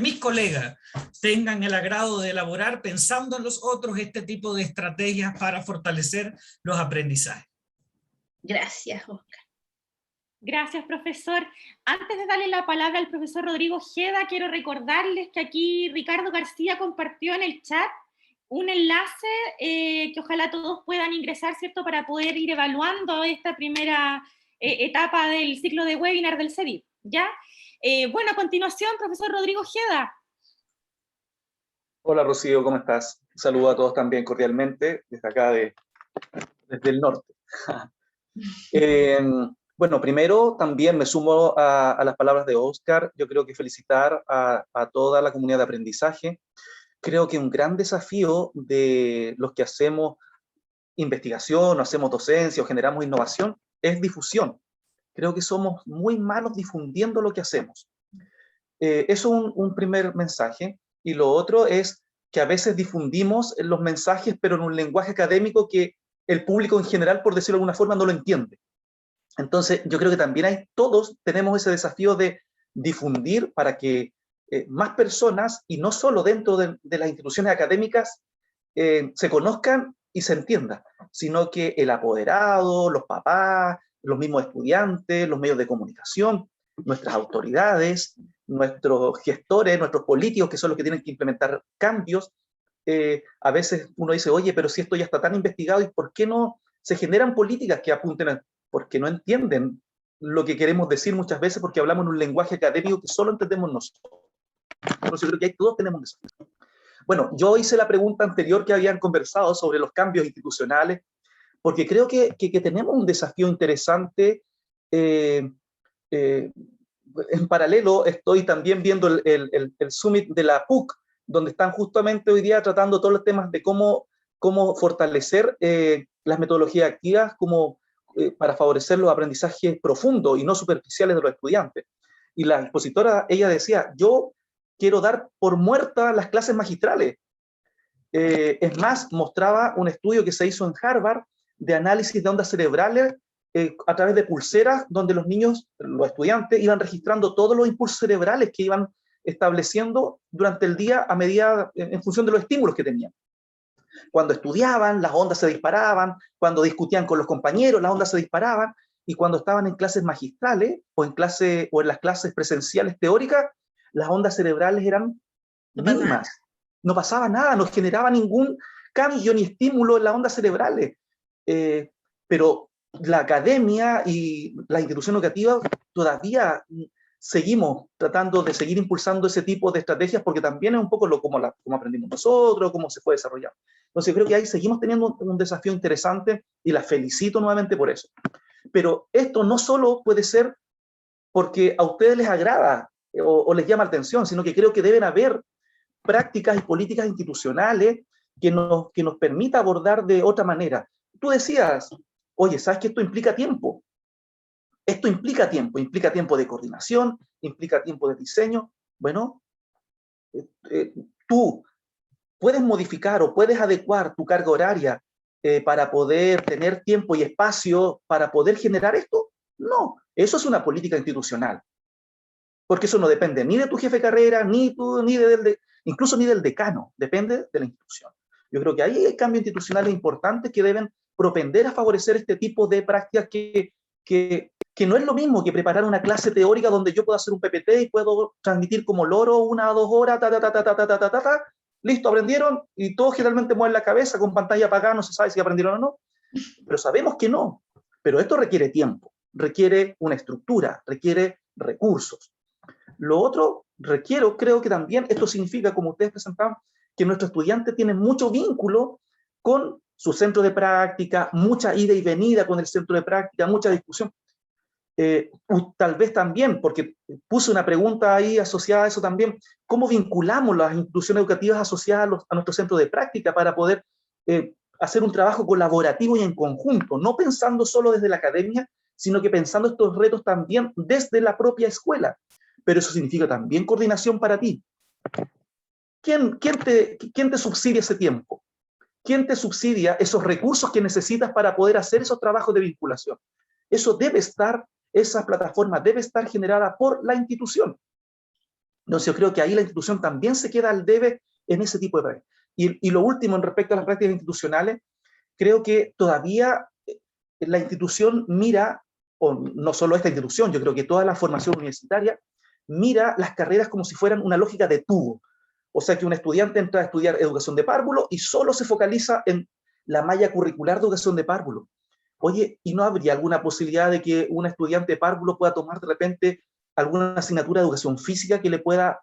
mis colegas tengan el agrado de elaborar, pensando en los otros, este tipo de estrategias para fortalecer los aprendizajes. Gracias, Oscar. Gracias, profesor. Antes de darle la palabra al profesor Rodrigo Ojeda, quiero recordarles que aquí Ricardo García compartió en el chat un enlace que ojalá todos puedan ingresar, ¿cierto?, para poder ir evaluando esta primera etapa del ciclo de webinar del CEDIP, ¿ya? Bueno, a continuación, profesor Rodrigo Ojeda. Hola, Rocío, ¿cómo estás? Un saludo a todos también cordialmente, desde acá, desde el norte. Bueno, primero también me sumo a las palabras de Oscar. Yo creo que felicitar a toda la comunidad de aprendizaje. Creo que un gran desafío de los que hacemos investigación, o hacemos docencia, o generamos innovación, es difusión. Creo que somos muy malos difundiendo lo que hacemos. Eso es un primer mensaje. Y lo otro es que a veces difundimos los mensajes, pero en un lenguaje académico que el público en general, por decirlo de alguna forma, no lo entiende. Entonces, yo creo que también todos tenemos ese desafío de difundir para que más personas, y no solo dentro de las instituciones académicas, se conozcan y se entienda, sino que el apoderado, los papás, los mismos estudiantes, los medios de comunicación, nuestras autoridades, nuestros gestores, nuestros políticos, que son los que tienen que implementar cambios. A veces uno dice, oye, pero si esto ya está tan investigado, ¿y por qué no se generan políticas que apunten a...? Porque no entienden lo que queremos decir muchas veces, porque hablamos en un lenguaje académico que solo entendemos nosotros. Entonces yo creo que ahí todos tenemos eso. Bueno, yo hice la pregunta anterior que habían conversado sobre los cambios institucionales, porque creo que tenemos un desafío interesante. En paralelo estoy también viendo el summit de la PUC, donde están justamente hoy día tratando todos los temas de cómo fortalecer las metodologías activas para favorecer los aprendizajes profundos y no superficiales de los estudiantes. Y la expositora, ella decía, yo quiero dar por muertas las clases magistrales. Es más, mostraba un estudio que se hizo en Harvard de análisis de ondas cerebrales a través de pulseras, donde los niños, los estudiantes, iban registrando todos los impulsos cerebrales que iban estableciendo durante el día a medida, en función de los estímulos que tenían. Cuando estudiaban, las ondas se disparaban; cuando discutían con los compañeros, las ondas se disparaban; y cuando estaban en clases magistrales o en las clases presenciales teóricas, las ondas cerebrales eran mínimas. No pasaba nada, no generaba ningún cambio ni estímulo en las ondas cerebrales. Pero la academia y la institución educativa todavía seguimos tratando de seguir impulsando ese tipo de estrategias, porque también es un poco cómo aprendimos nosotros, cómo se puede desarrollar. Entonces creo que ahí seguimos teniendo un desafío interesante, y la felicito nuevamente por eso. Pero esto no solo puede ser porque a ustedes les agrada o les llama la atención, sino que creo que deben haber prácticas y políticas institucionales que nos permita abordar de otra manera. Tú decías, oye, ¿sabes que esto implica tiempo? Esto implica tiempo de coordinación, implica tiempo de diseño. Bueno, tú puedes modificar o puedes adecuar tu carga horaria para poder tener tiempo y espacio para poder generar esto. No, eso es una política institucional. Porque eso no depende ni de tu jefe de carrera, incluso ni del decano, depende de la institución. Yo creo que ahí hay cambios institucionales importantes que deben propender a favorecer este tipo de prácticas que no es lo mismo que preparar una clase teórica donde yo puedo hacer un PPT y puedo transmitir como loro 1 o 2 horas, listo, aprendieron, y todos generalmente mueven la cabeza con pantalla apagada, no se sabe si aprendieron o no, pero sabemos que no. Pero esto requiere tiempo, requiere una estructura, requiere recursos. Lo otro, creo que también esto significa, como ustedes presentaban, que nuestros estudiantes tienen mucho vínculo con su centro de práctica, mucha ida y venida con el centro de práctica, mucha discusión. Tal vez también, porque puse una pregunta ahí asociada a eso también, ¿cómo vinculamos las instituciones educativas asociadas a nuestro centro de práctica para poder hacer un trabajo colaborativo y en conjunto, no pensando solo desde la academia, sino que pensando estos retos también desde la propia escuela? Pero eso significa también coordinación para ti. ¿Quién te subsidia ese tiempo? ¿Quién te subsidia esos recursos que necesitas para poder hacer esos trabajos de vinculación? Eso debe estar, esa plataforma debe estar generada por la institución. Entonces yo creo que ahí la institución también se queda al debe en ese tipo de prácticas. Y lo último, en respecto a las prácticas institucionales, creo que todavía la institución mira, o no solo esta institución, yo creo que toda la formación universitaria mira las carreras como si fueran una lógica de tubo. O sea, que un estudiante entra a estudiar educación de párvulo y solo se focaliza en la malla curricular de educación de párvulo. Oye, ¿y no habría alguna posibilidad de que un estudiante de párvulo pueda tomar de repente alguna asignatura de educación física que le pueda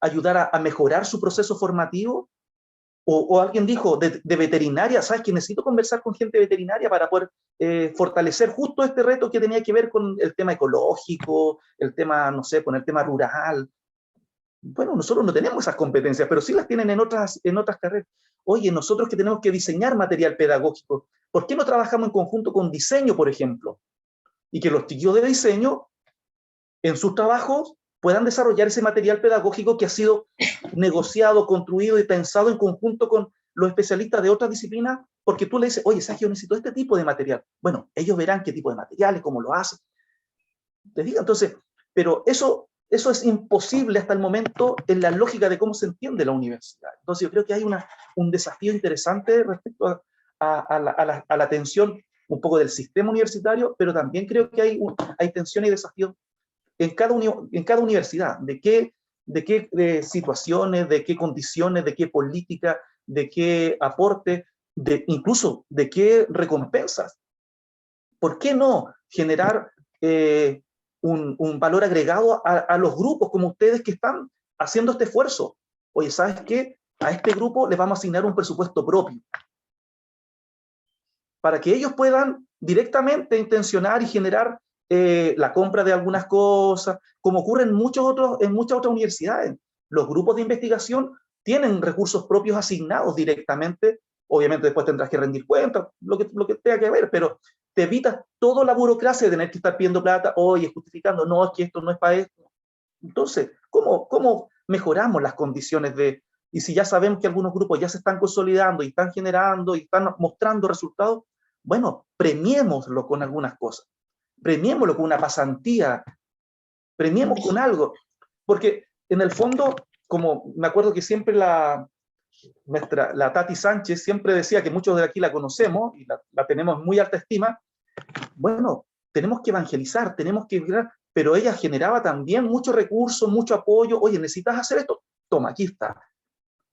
ayudar a mejorar su proceso formativo? O alguien dijo de veterinaria, ¿sabes que necesito conversar con gente veterinaria para poder fortalecer justo este reto que tenía que ver con el tema ecológico, el tema, no sé, con el tema rural? Bueno, nosotros no tenemos esas competencias, pero sí las tienen en otras carreras. Oye, nosotros que tenemos que diseñar material pedagógico, ¿por qué no trabajamos en conjunto con diseño, por ejemplo? Y que los chicos de diseño, en sus trabajos, puedan desarrollar ese material pedagógico que ha sido negociado, construido y pensado en conjunto con los especialistas de otras disciplinas, porque tú le dices, oye, ¿sabes que yo necesito este tipo de material? Bueno, ellos verán qué tipo de materiales, cómo lo hacen. Te digo, entonces, pero eso es imposible hasta el momento en la lógica de cómo se entiende la universidad. Entonces yo creo que hay un desafío interesante respecto a la atención un poco del sistema universitario, pero también creo que hay tensión y desafíos en cada universidad, de qué situaciones, de qué condiciones, de qué política, de qué aporte, incluso de qué recompensas. ¿Por qué no generar un valor agregado a los grupos como ustedes que están haciendo este esfuerzo? Oye, ¿sabes qué? A este grupo les vamos a asignar un presupuesto propio para que ellos puedan directamente intencionar y generar la compra de algunas cosas, como ocurre en muchas otras universidades. Los grupos de investigación tienen recursos propios asignados directamente. Obviamente después tendrás que rendir cuentas, lo que tenga que ver, pero te evitas toda la burocracia de tener que estar pidiendo plata, oye, justificando, no, es que esto no es para esto. Entonces, ¿cómo mejoramos las condiciones y si ya sabemos que algunos grupos ya se están consolidando y están generando y están mostrando resultados, bueno, premiémoslo con algunas cosas, premiémoslo con una pasantía, premiemos con algo, porque en el fondo, como me acuerdo que siempre la Tati Sánchez siempre decía, que muchos de aquí la conocemos y la tenemos en muy alta estima, bueno, tenemos que evangelizar, pero ella generaba también muchos recursos, mucho apoyo. Oye, ¿necesitas hacer esto? Toma, aquí está.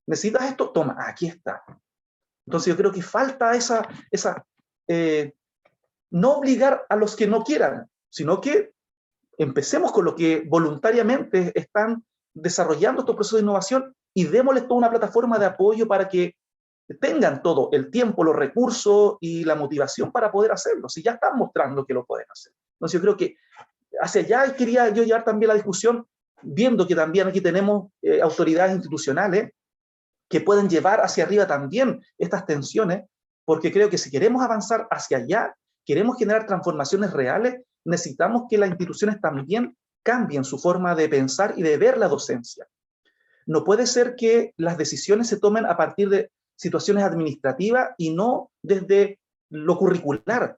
¿Necesitas esto? Toma, aquí está. Entonces yo creo que falta no obligar a los que no quieran, sino que empecemos con lo que voluntariamente están desarrollando estos procesos de innovación y démosles toda una plataforma de apoyo para que tengan todo el tiempo, los recursos y la motivación para poder hacerlo, si ya están mostrando que lo pueden hacer. Entonces yo creo que hacia allá quería yo llevar también la discusión, viendo que también aquí tenemos autoridades institucionales que pueden llevar hacia arriba también estas tensiones, porque creo que si queremos avanzar hacia allá, queremos generar transformaciones reales, necesitamos que las instituciones también cambien su forma de pensar y de ver la docencia. No puede ser que las decisiones se tomen a partir de situaciones administrativas y no desde lo curricular.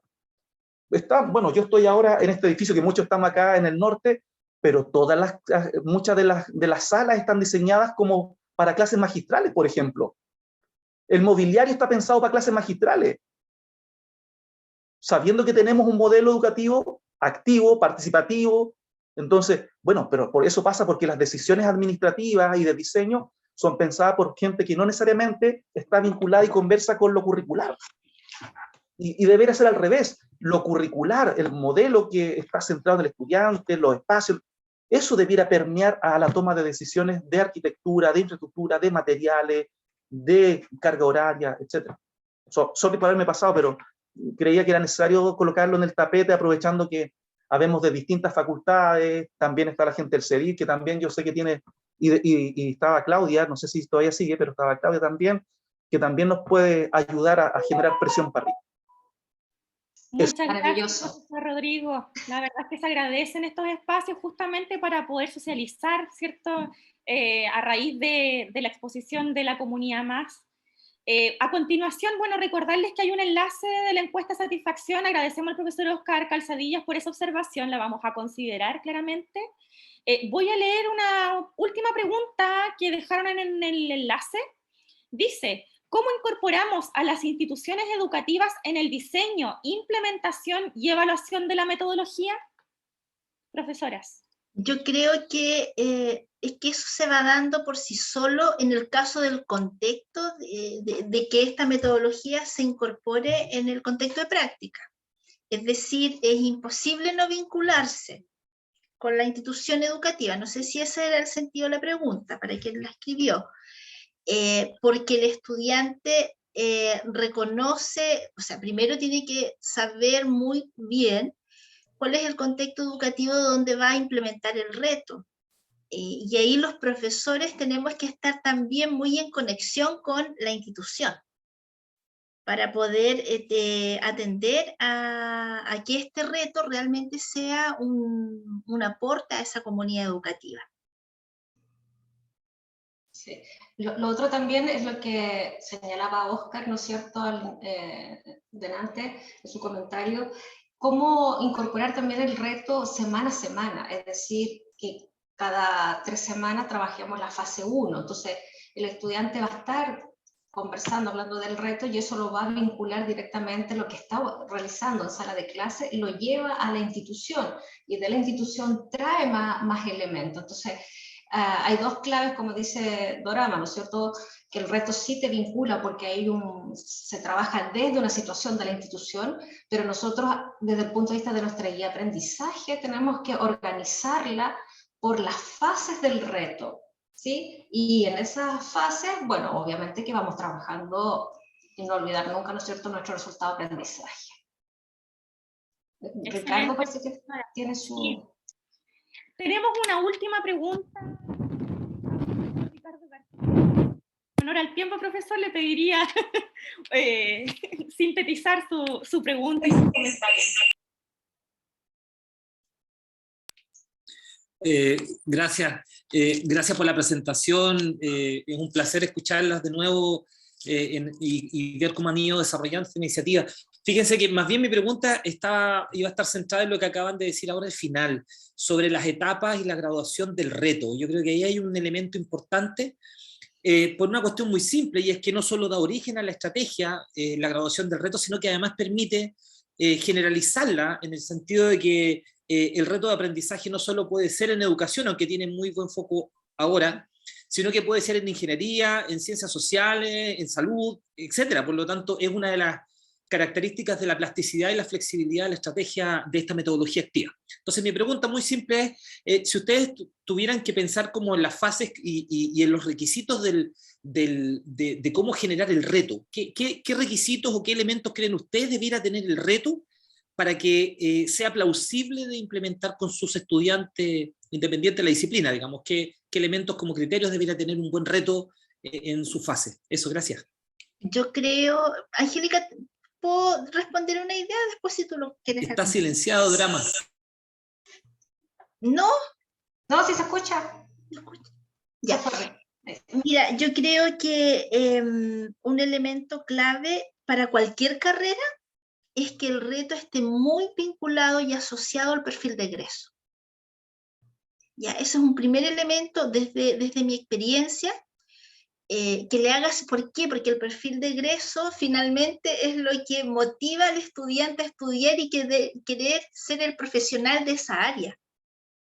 Bueno, yo estoy ahora en este edificio que muchos estamos acá en el norte, pero muchas de las salas están diseñadas como para clases magistrales, por ejemplo. El mobiliario está pensado para clases magistrales, sabiendo que tenemos un modelo educativo activo, participativo. Entonces, bueno, pero por eso pasa porque las decisiones administrativas y de diseño son pensadas por gente que no necesariamente está vinculada y conversa con lo curricular. Y debería ser al revés. Lo curricular, el modelo que está centrado en el estudiante, los espacios, eso debiera permear a la toma de decisiones de arquitectura, de infraestructura, de materiales, de carga horaria, etc. Sorry por haberme pasado, pero creía que era necesario colocarlo en el tapete, aprovechando que habemos de distintas facultades, también está la gente del CEDIR, que también yo sé que tiene, y estaba Claudia, no sé si todavía sigue, pero estaba Claudia también, que también nos puede ayudar a generar presión para arriba. Muchas gracias, profesor Rodrigo. La verdad es que se agradecen estos espacios justamente para poder socializar, ¿cierto? A raíz de la exposición de la comunidad más. A continuación, bueno, recordarles que hay un enlace de la encuesta de satisfacción. Agradecemos al profesor Oscar Calzadillas por esa observación, la vamos a considerar claramente. Voy a leer una última pregunta que dejaron en el enlace. Dice: ¿cómo incorporamos a las instituciones educativas en el diseño, implementación y evaluación de la metodología? Profesoras. Yo creo que es que eso se va dando por sí solo en el caso del contexto de que esta metodología se incorpore en el contexto de práctica. Es decir, es imposible no vincularse con la institución educativa. No sé si ese era el sentido de la pregunta, para quien la escribió. Porque el estudiante reconoce, o sea, primero tiene que saber muy bien cuál es el contexto educativo donde va a implementar el reto. Y ahí los profesores tenemos que estar también muy en conexión con la institución para poder atender a que este reto realmente sea un aporte a esa comunidad educativa. Sí. Lo otro también es lo que señalaba Oscar, ¿no es cierto?, delante en su comentario, cómo incorporar también el reto semana a semana, es decir, que cada 3 semanas trabajemos la fase 1, entonces el estudiante va a estar conversando, hablando del reto, y eso lo va a vincular directamente lo que está realizando en sala de clase, lo lleva a la institución, y de la institución trae más elementos. Entonces, hay 2 claves, como dice Dorama, ¿no es cierto?, que el reto sí te vincula porque ahí se trabaja desde una situación de la institución, pero nosotros, desde el punto de vista de nuestra guía de aprendizaje, tenemos que organizarla por las fases del reto, ¿sí? Y en esas fases, bueno, obviamente que vamos trabajando y no olvidar nunca, ¿no es cierto?, nuestro resultado de aprendizaje. Ricardo parece que tiene su... Sí. Tenemos una última pregunta. En honor al tiempo, profesor, le pediría sintetizar su pregunta y su comentario. Gracias. Gracias por la presentación. Es un placer escucharlas de nuevo y ver cómo han ido desarrollando esta iniciativa. Fíjense que más bien mi pregunta iba a estar centrada en lo que acaban de decir ahora al final, sobre las etapas y la graduación del reto. Yo creo que ahí hay un elemento importante por una cuestión muy simple, y es que no solo da origen a la estrategia, la graduación del reto, sino que además permite generalizarla en el sentido de que el reto de aprendizaje no solo puede ser en educación, aunque tiene muy buen foco ahora, sino que puede ser en ingeniería, en ciencias sociales, en salud, etc. Por lo tanto, es una de las características de la plasticidad y la flexibilidad de la estrategia de esta metodología activa. Entonces, mi pregunta muy simple es, si ustedes tuvieran que pensar como en las fases y en los requisitos de cómo generar el reto, ¿qué requisitos o qué elementos creen ustedes debiera tener el reto para que sea plausible de implementar con sus estudiantes, independiente de la disciplina, digamos, qué elementos como criterios debiera tener un buen reto en su fase? Eso, gracias. Yo creo, Angélica, ¿puedo responder una idea después si tú lo quieres? Está silenciado, Drama. ¿No? No, sí se escucha. Ya. Mira, yo creo que un elemento clave para cualquier carrera es que el reto esté muy vinculado y asociado al perfil de egreso. Ya, ese es un primer elemento desde mi experiencia. que le hagas, ¿por qué? Porque el perfil de egreso finalmente es lo que motiva al estudiante a estudiar y querer ser el profesional de esa área,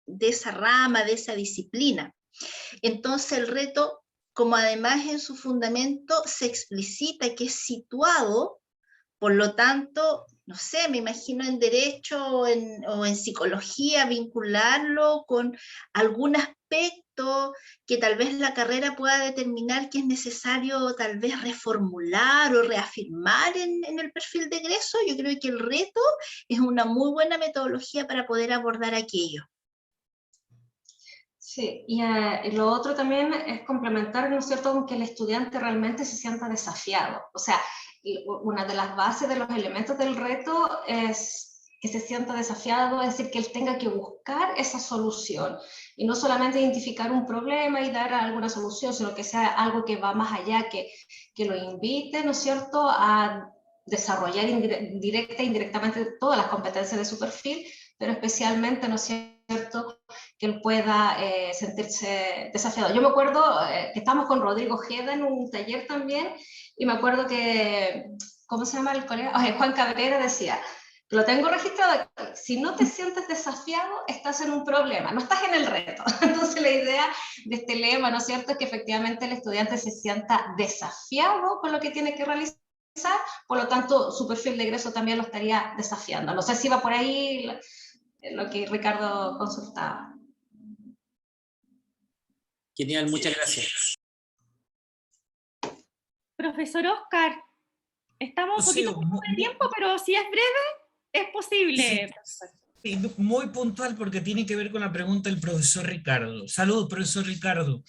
de esa rama, de esa disciplina. Entonces el reto, como además en su fundamento se explicita que es situado, por lo tanto, no sé, me imagino en derecho o en psicología, vincularlo con algún aspecto que tal vez la carrera pueda determinar que es necesario tal vez reformular o reafirmar en el perfil de egreso. Yo creo que el reto es una muy buena metodología para poder abordar aquello. Sí, y lo otro también es complementar, ¿no es cierto?, con que el estudiante realmente se sienta desafiado. O sea, una de las bases de los elementos del reto es que se sienta desafiado, es decir, que él tenga que buscar esa solución y no solamente identificar un problema y dar alguna solución, sino que sea algo que va más allá, que lo invite, ¿no es cierto?, a desarrollar directa e indirectamente todas las competencias de su perfil, pero especialmente, ¿no es cierto?, que él pueda sentirse desafiado. Yo me acuerdo que estábamos con Rodrigo Ojeda en un taller también, y me acuerdo que, ¿cómo se llama el colega? Juan Cabrera decía, lo tengo registrado, si no te sientes desafiado, estás en un problema, no estás en el reto. Entonces la idea de este lema, ¿no es cierto?, es que efectivamente el estudiante se sienta desafiado con lo que tiene que realizar, por lo tanto su perfil de egreso también lo estaría desafiando. No sé si va por ahí lo que Ricardo consultaba. Genial, muchas gracias. Profesor Oscar, estamos un poquito de tiempo, pero si es breve, es posible. Sí, muy puntual porque tiene que ver con la pregunta del profesor Ricardo. Saludos, profesor Ricardo.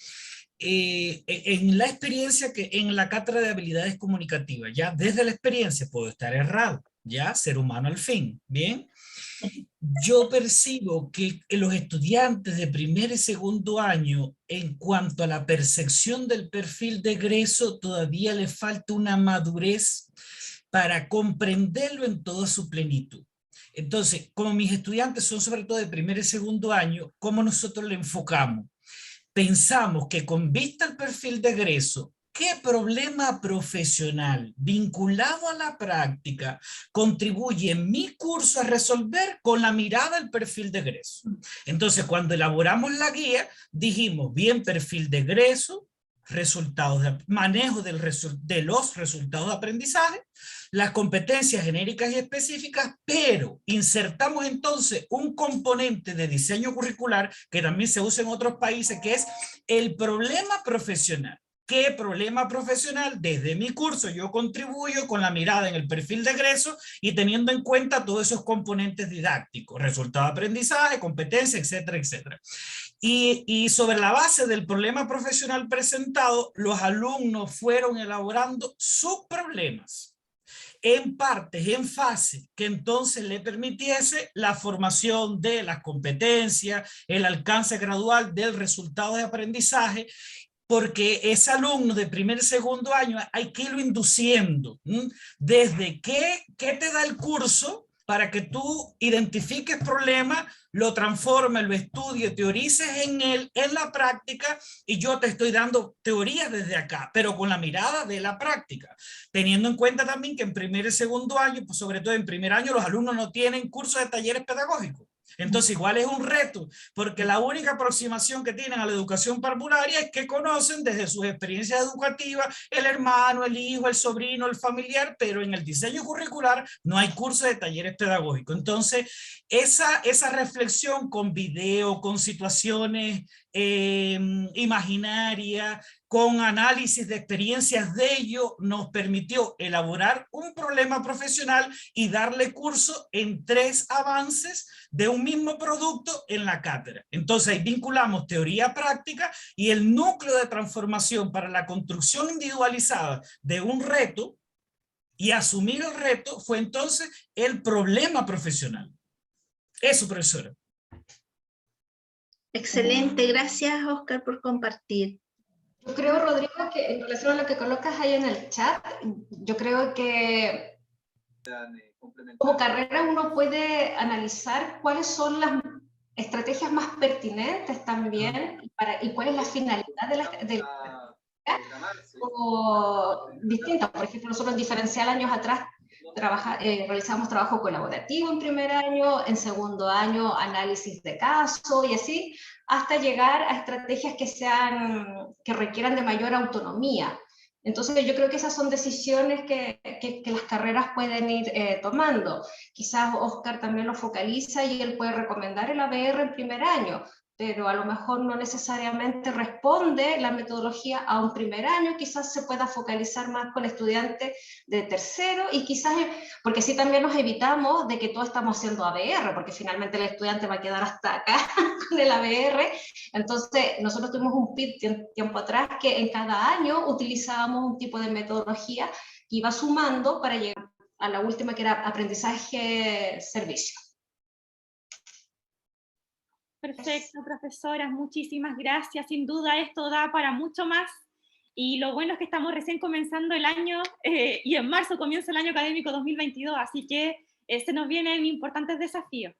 En la experiencia en la cátedra de habilidades comunicativas, ya desde la experiencia puedo estar errado, ya ser humano al fin, ¿bien? Yo percibo que los estudiantes de primer y segundo año, en cuanto a la percepción del perfil de egreso, todavía les falta una madurez para comprenderlo en toda su plenitud. Entonces, como mis estudiantes son sobre todo de primer y segundo año, ¿cómo nosotros le enfocamos? Pensamos que con vista al perfil de egreso, ¿qué problema profesional vinculado a la práctica contribuye en mi curso a resolver con la mirada al perfil de egreso? Entonces, cuando elaboramos la guía, dijimos, bien, perfil de egreso, resultados de manejo de los resultados de aprendizaje, las competencias genéricas y específicas, pero insertamos entonces un componente de diseño curricular que también se usa en otros países, que es el problema profesional. ¿Qué problema profesional? Desde mi curso yo contribuyo con la mirada en el perfil de egreso y teniendo en cuenta todos esos componentes didácticos, resultado de aprendizaje, competencia, etcétera, etcétera. Y sobre la base del problema profesional presentado, los alumnos fueron elaborando sus problemas en partes, en fases, que entonces le permitiese la formación de las competencias, el alcance gradual del resultado de aprendizaje, porque ese alumno de primer y segundo año hay que irlo induciendo, desde qué te da el curso para que tú identifiques problemas, lo transformes, lo estudies, teorices en él, en la práctica, y yo te estoy dando teorías desde acá, pero con la mirada de la práctica, teniendo en cuenta también que en primer y segundo año, pues sobre todo en primer año, los alumnos no tienen cursos de talleres pedagógicos. Entonces igual es un reto, porque la única aproximación que tienen a la educación parvularia es que conocen desde sus experiencias educativas el hermano, el hijo, el sobrino, el familiar, pero en el diseño curricular no hay cursos de talleres pedagógicos. Entonces esa reflexión con video, con situaciones imaginarias, con análisis de experiencias de ello, nos permitió elaborar un problema profesional y darle curso en 3 avances de un mismo producto en la cátedra. Entonces ahí vinculamos teoría práctica y el núcleo de transformación para la construcción individualizada de un reto, y asumir el reto fue entonces el problema profesional. Eso, profesora. Excelente, gracias Oscar por compartir. Yo creo, Rodrigo, que en relación a lo que colocas ahí en el chat, yo creo que como carrera uno puede analizar cuáles son las estrategias más pertinentes también y cuál es la finalidad de la o distintas. Por ejemplo, nosotros en Diferencial años atrás realizamos trabajo colaborativo en primer año, en segundo año análisis de caso y así, hasta llegar a estrategias que requieran de mayor autonomía. Entonces yo creo que esas son decisiones que las carreras pueden ir tomando. Quizás Oscar también lo focaliza y él puede recomendar el ABR en primer año, pero a lo mejor no necesariamente responde la metodología a un primer año, quizás se pueda focalizar más con estudiantes de tercero y quizás, porque así también nos evitamos de que todos estamos haciendo ABR, porque finalmente el estudiante va a quedar hasta acá con el ABR. Entonces nosotros tuvimos un PIT tiempo atrás que en cada año utilizábamos un tipo de metodología que iba sumando para llegar a la última, que era aprendizaje-servicio. Perfecto, profesoras, muchísimas gracias. Sin duda esto da para mucho más. Y lo bueno es que estamos recién comenzando el año y en marzo comienza el año académico 2022, así que se nos vienen importantes desafíos.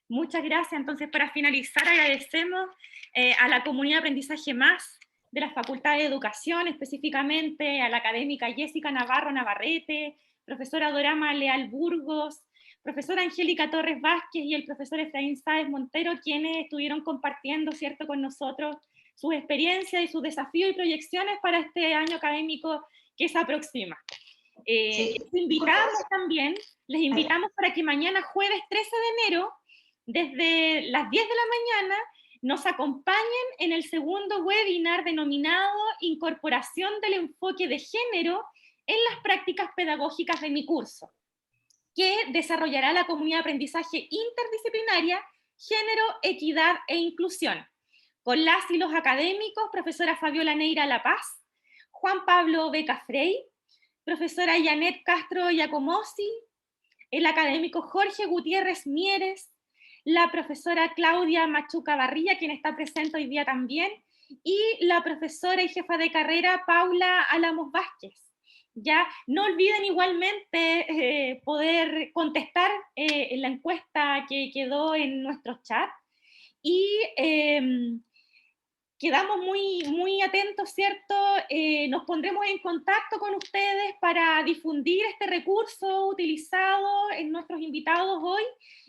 Muchas gracias. Entonces, para finalizar, agradecemos a la comunidad de aprendizaje más de la Facultad de Educación, específicamente a la académica Jessica Navarro Navarrete, profesora Dorama Leal Burgos, profesora Angélica Torres Vázquez y el profesor Efraín Sáez Montero, quienes estuvieron compartiendo, ¿cierto?, con nosotros sus experiencias y sus desafíos y proyecciones para este año académico que se aproxima. Sí. Les invitamos para que mañana, jueves 13 de enero, desde las 10 de la mañana, nos acompañen en el segundo webinar denominado Incorporación del enfoque de género en las prácticas pedagógicas de mi curso, que desarrollará la comunidad de aprendizaje interdisciplinaria, género, equidad e inclusión, con las y los académicos, profesora Fabiola Neira La Paz, Juan Pablo Beca Frey, profesora Janet Castro Giacomosi, el académico Jorge Gutiérrez Mieres, la profesora Claudia Machuca Barrilla, quien está presente hoy día también, y la profesora y jefa de carrera Paula Álamos Vázquez. Ya no olviden igualmente poder contestar en la encuesta que quedó en nuestro chat, y quedamos muy atentos, ¿cierto? Nos pondremos en contacto con ustedes para difundir este recurso utilizado en nuestros invitados hoy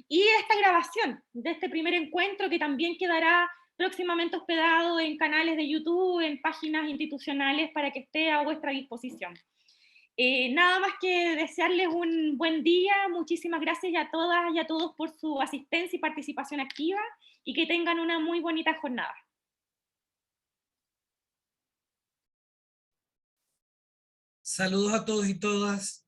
y esta grabación de este primer encuentro, que también quedará próximamente hospedado en canales de YouTube, en páginas institucionales, para que esté a vuestra disposición. Nada más que desearles un buen día. Muchísimas gracias a todas y a todos por su asistencia y participación activa, y que tengan una muy bonita jornada. Saludos a todos y todas.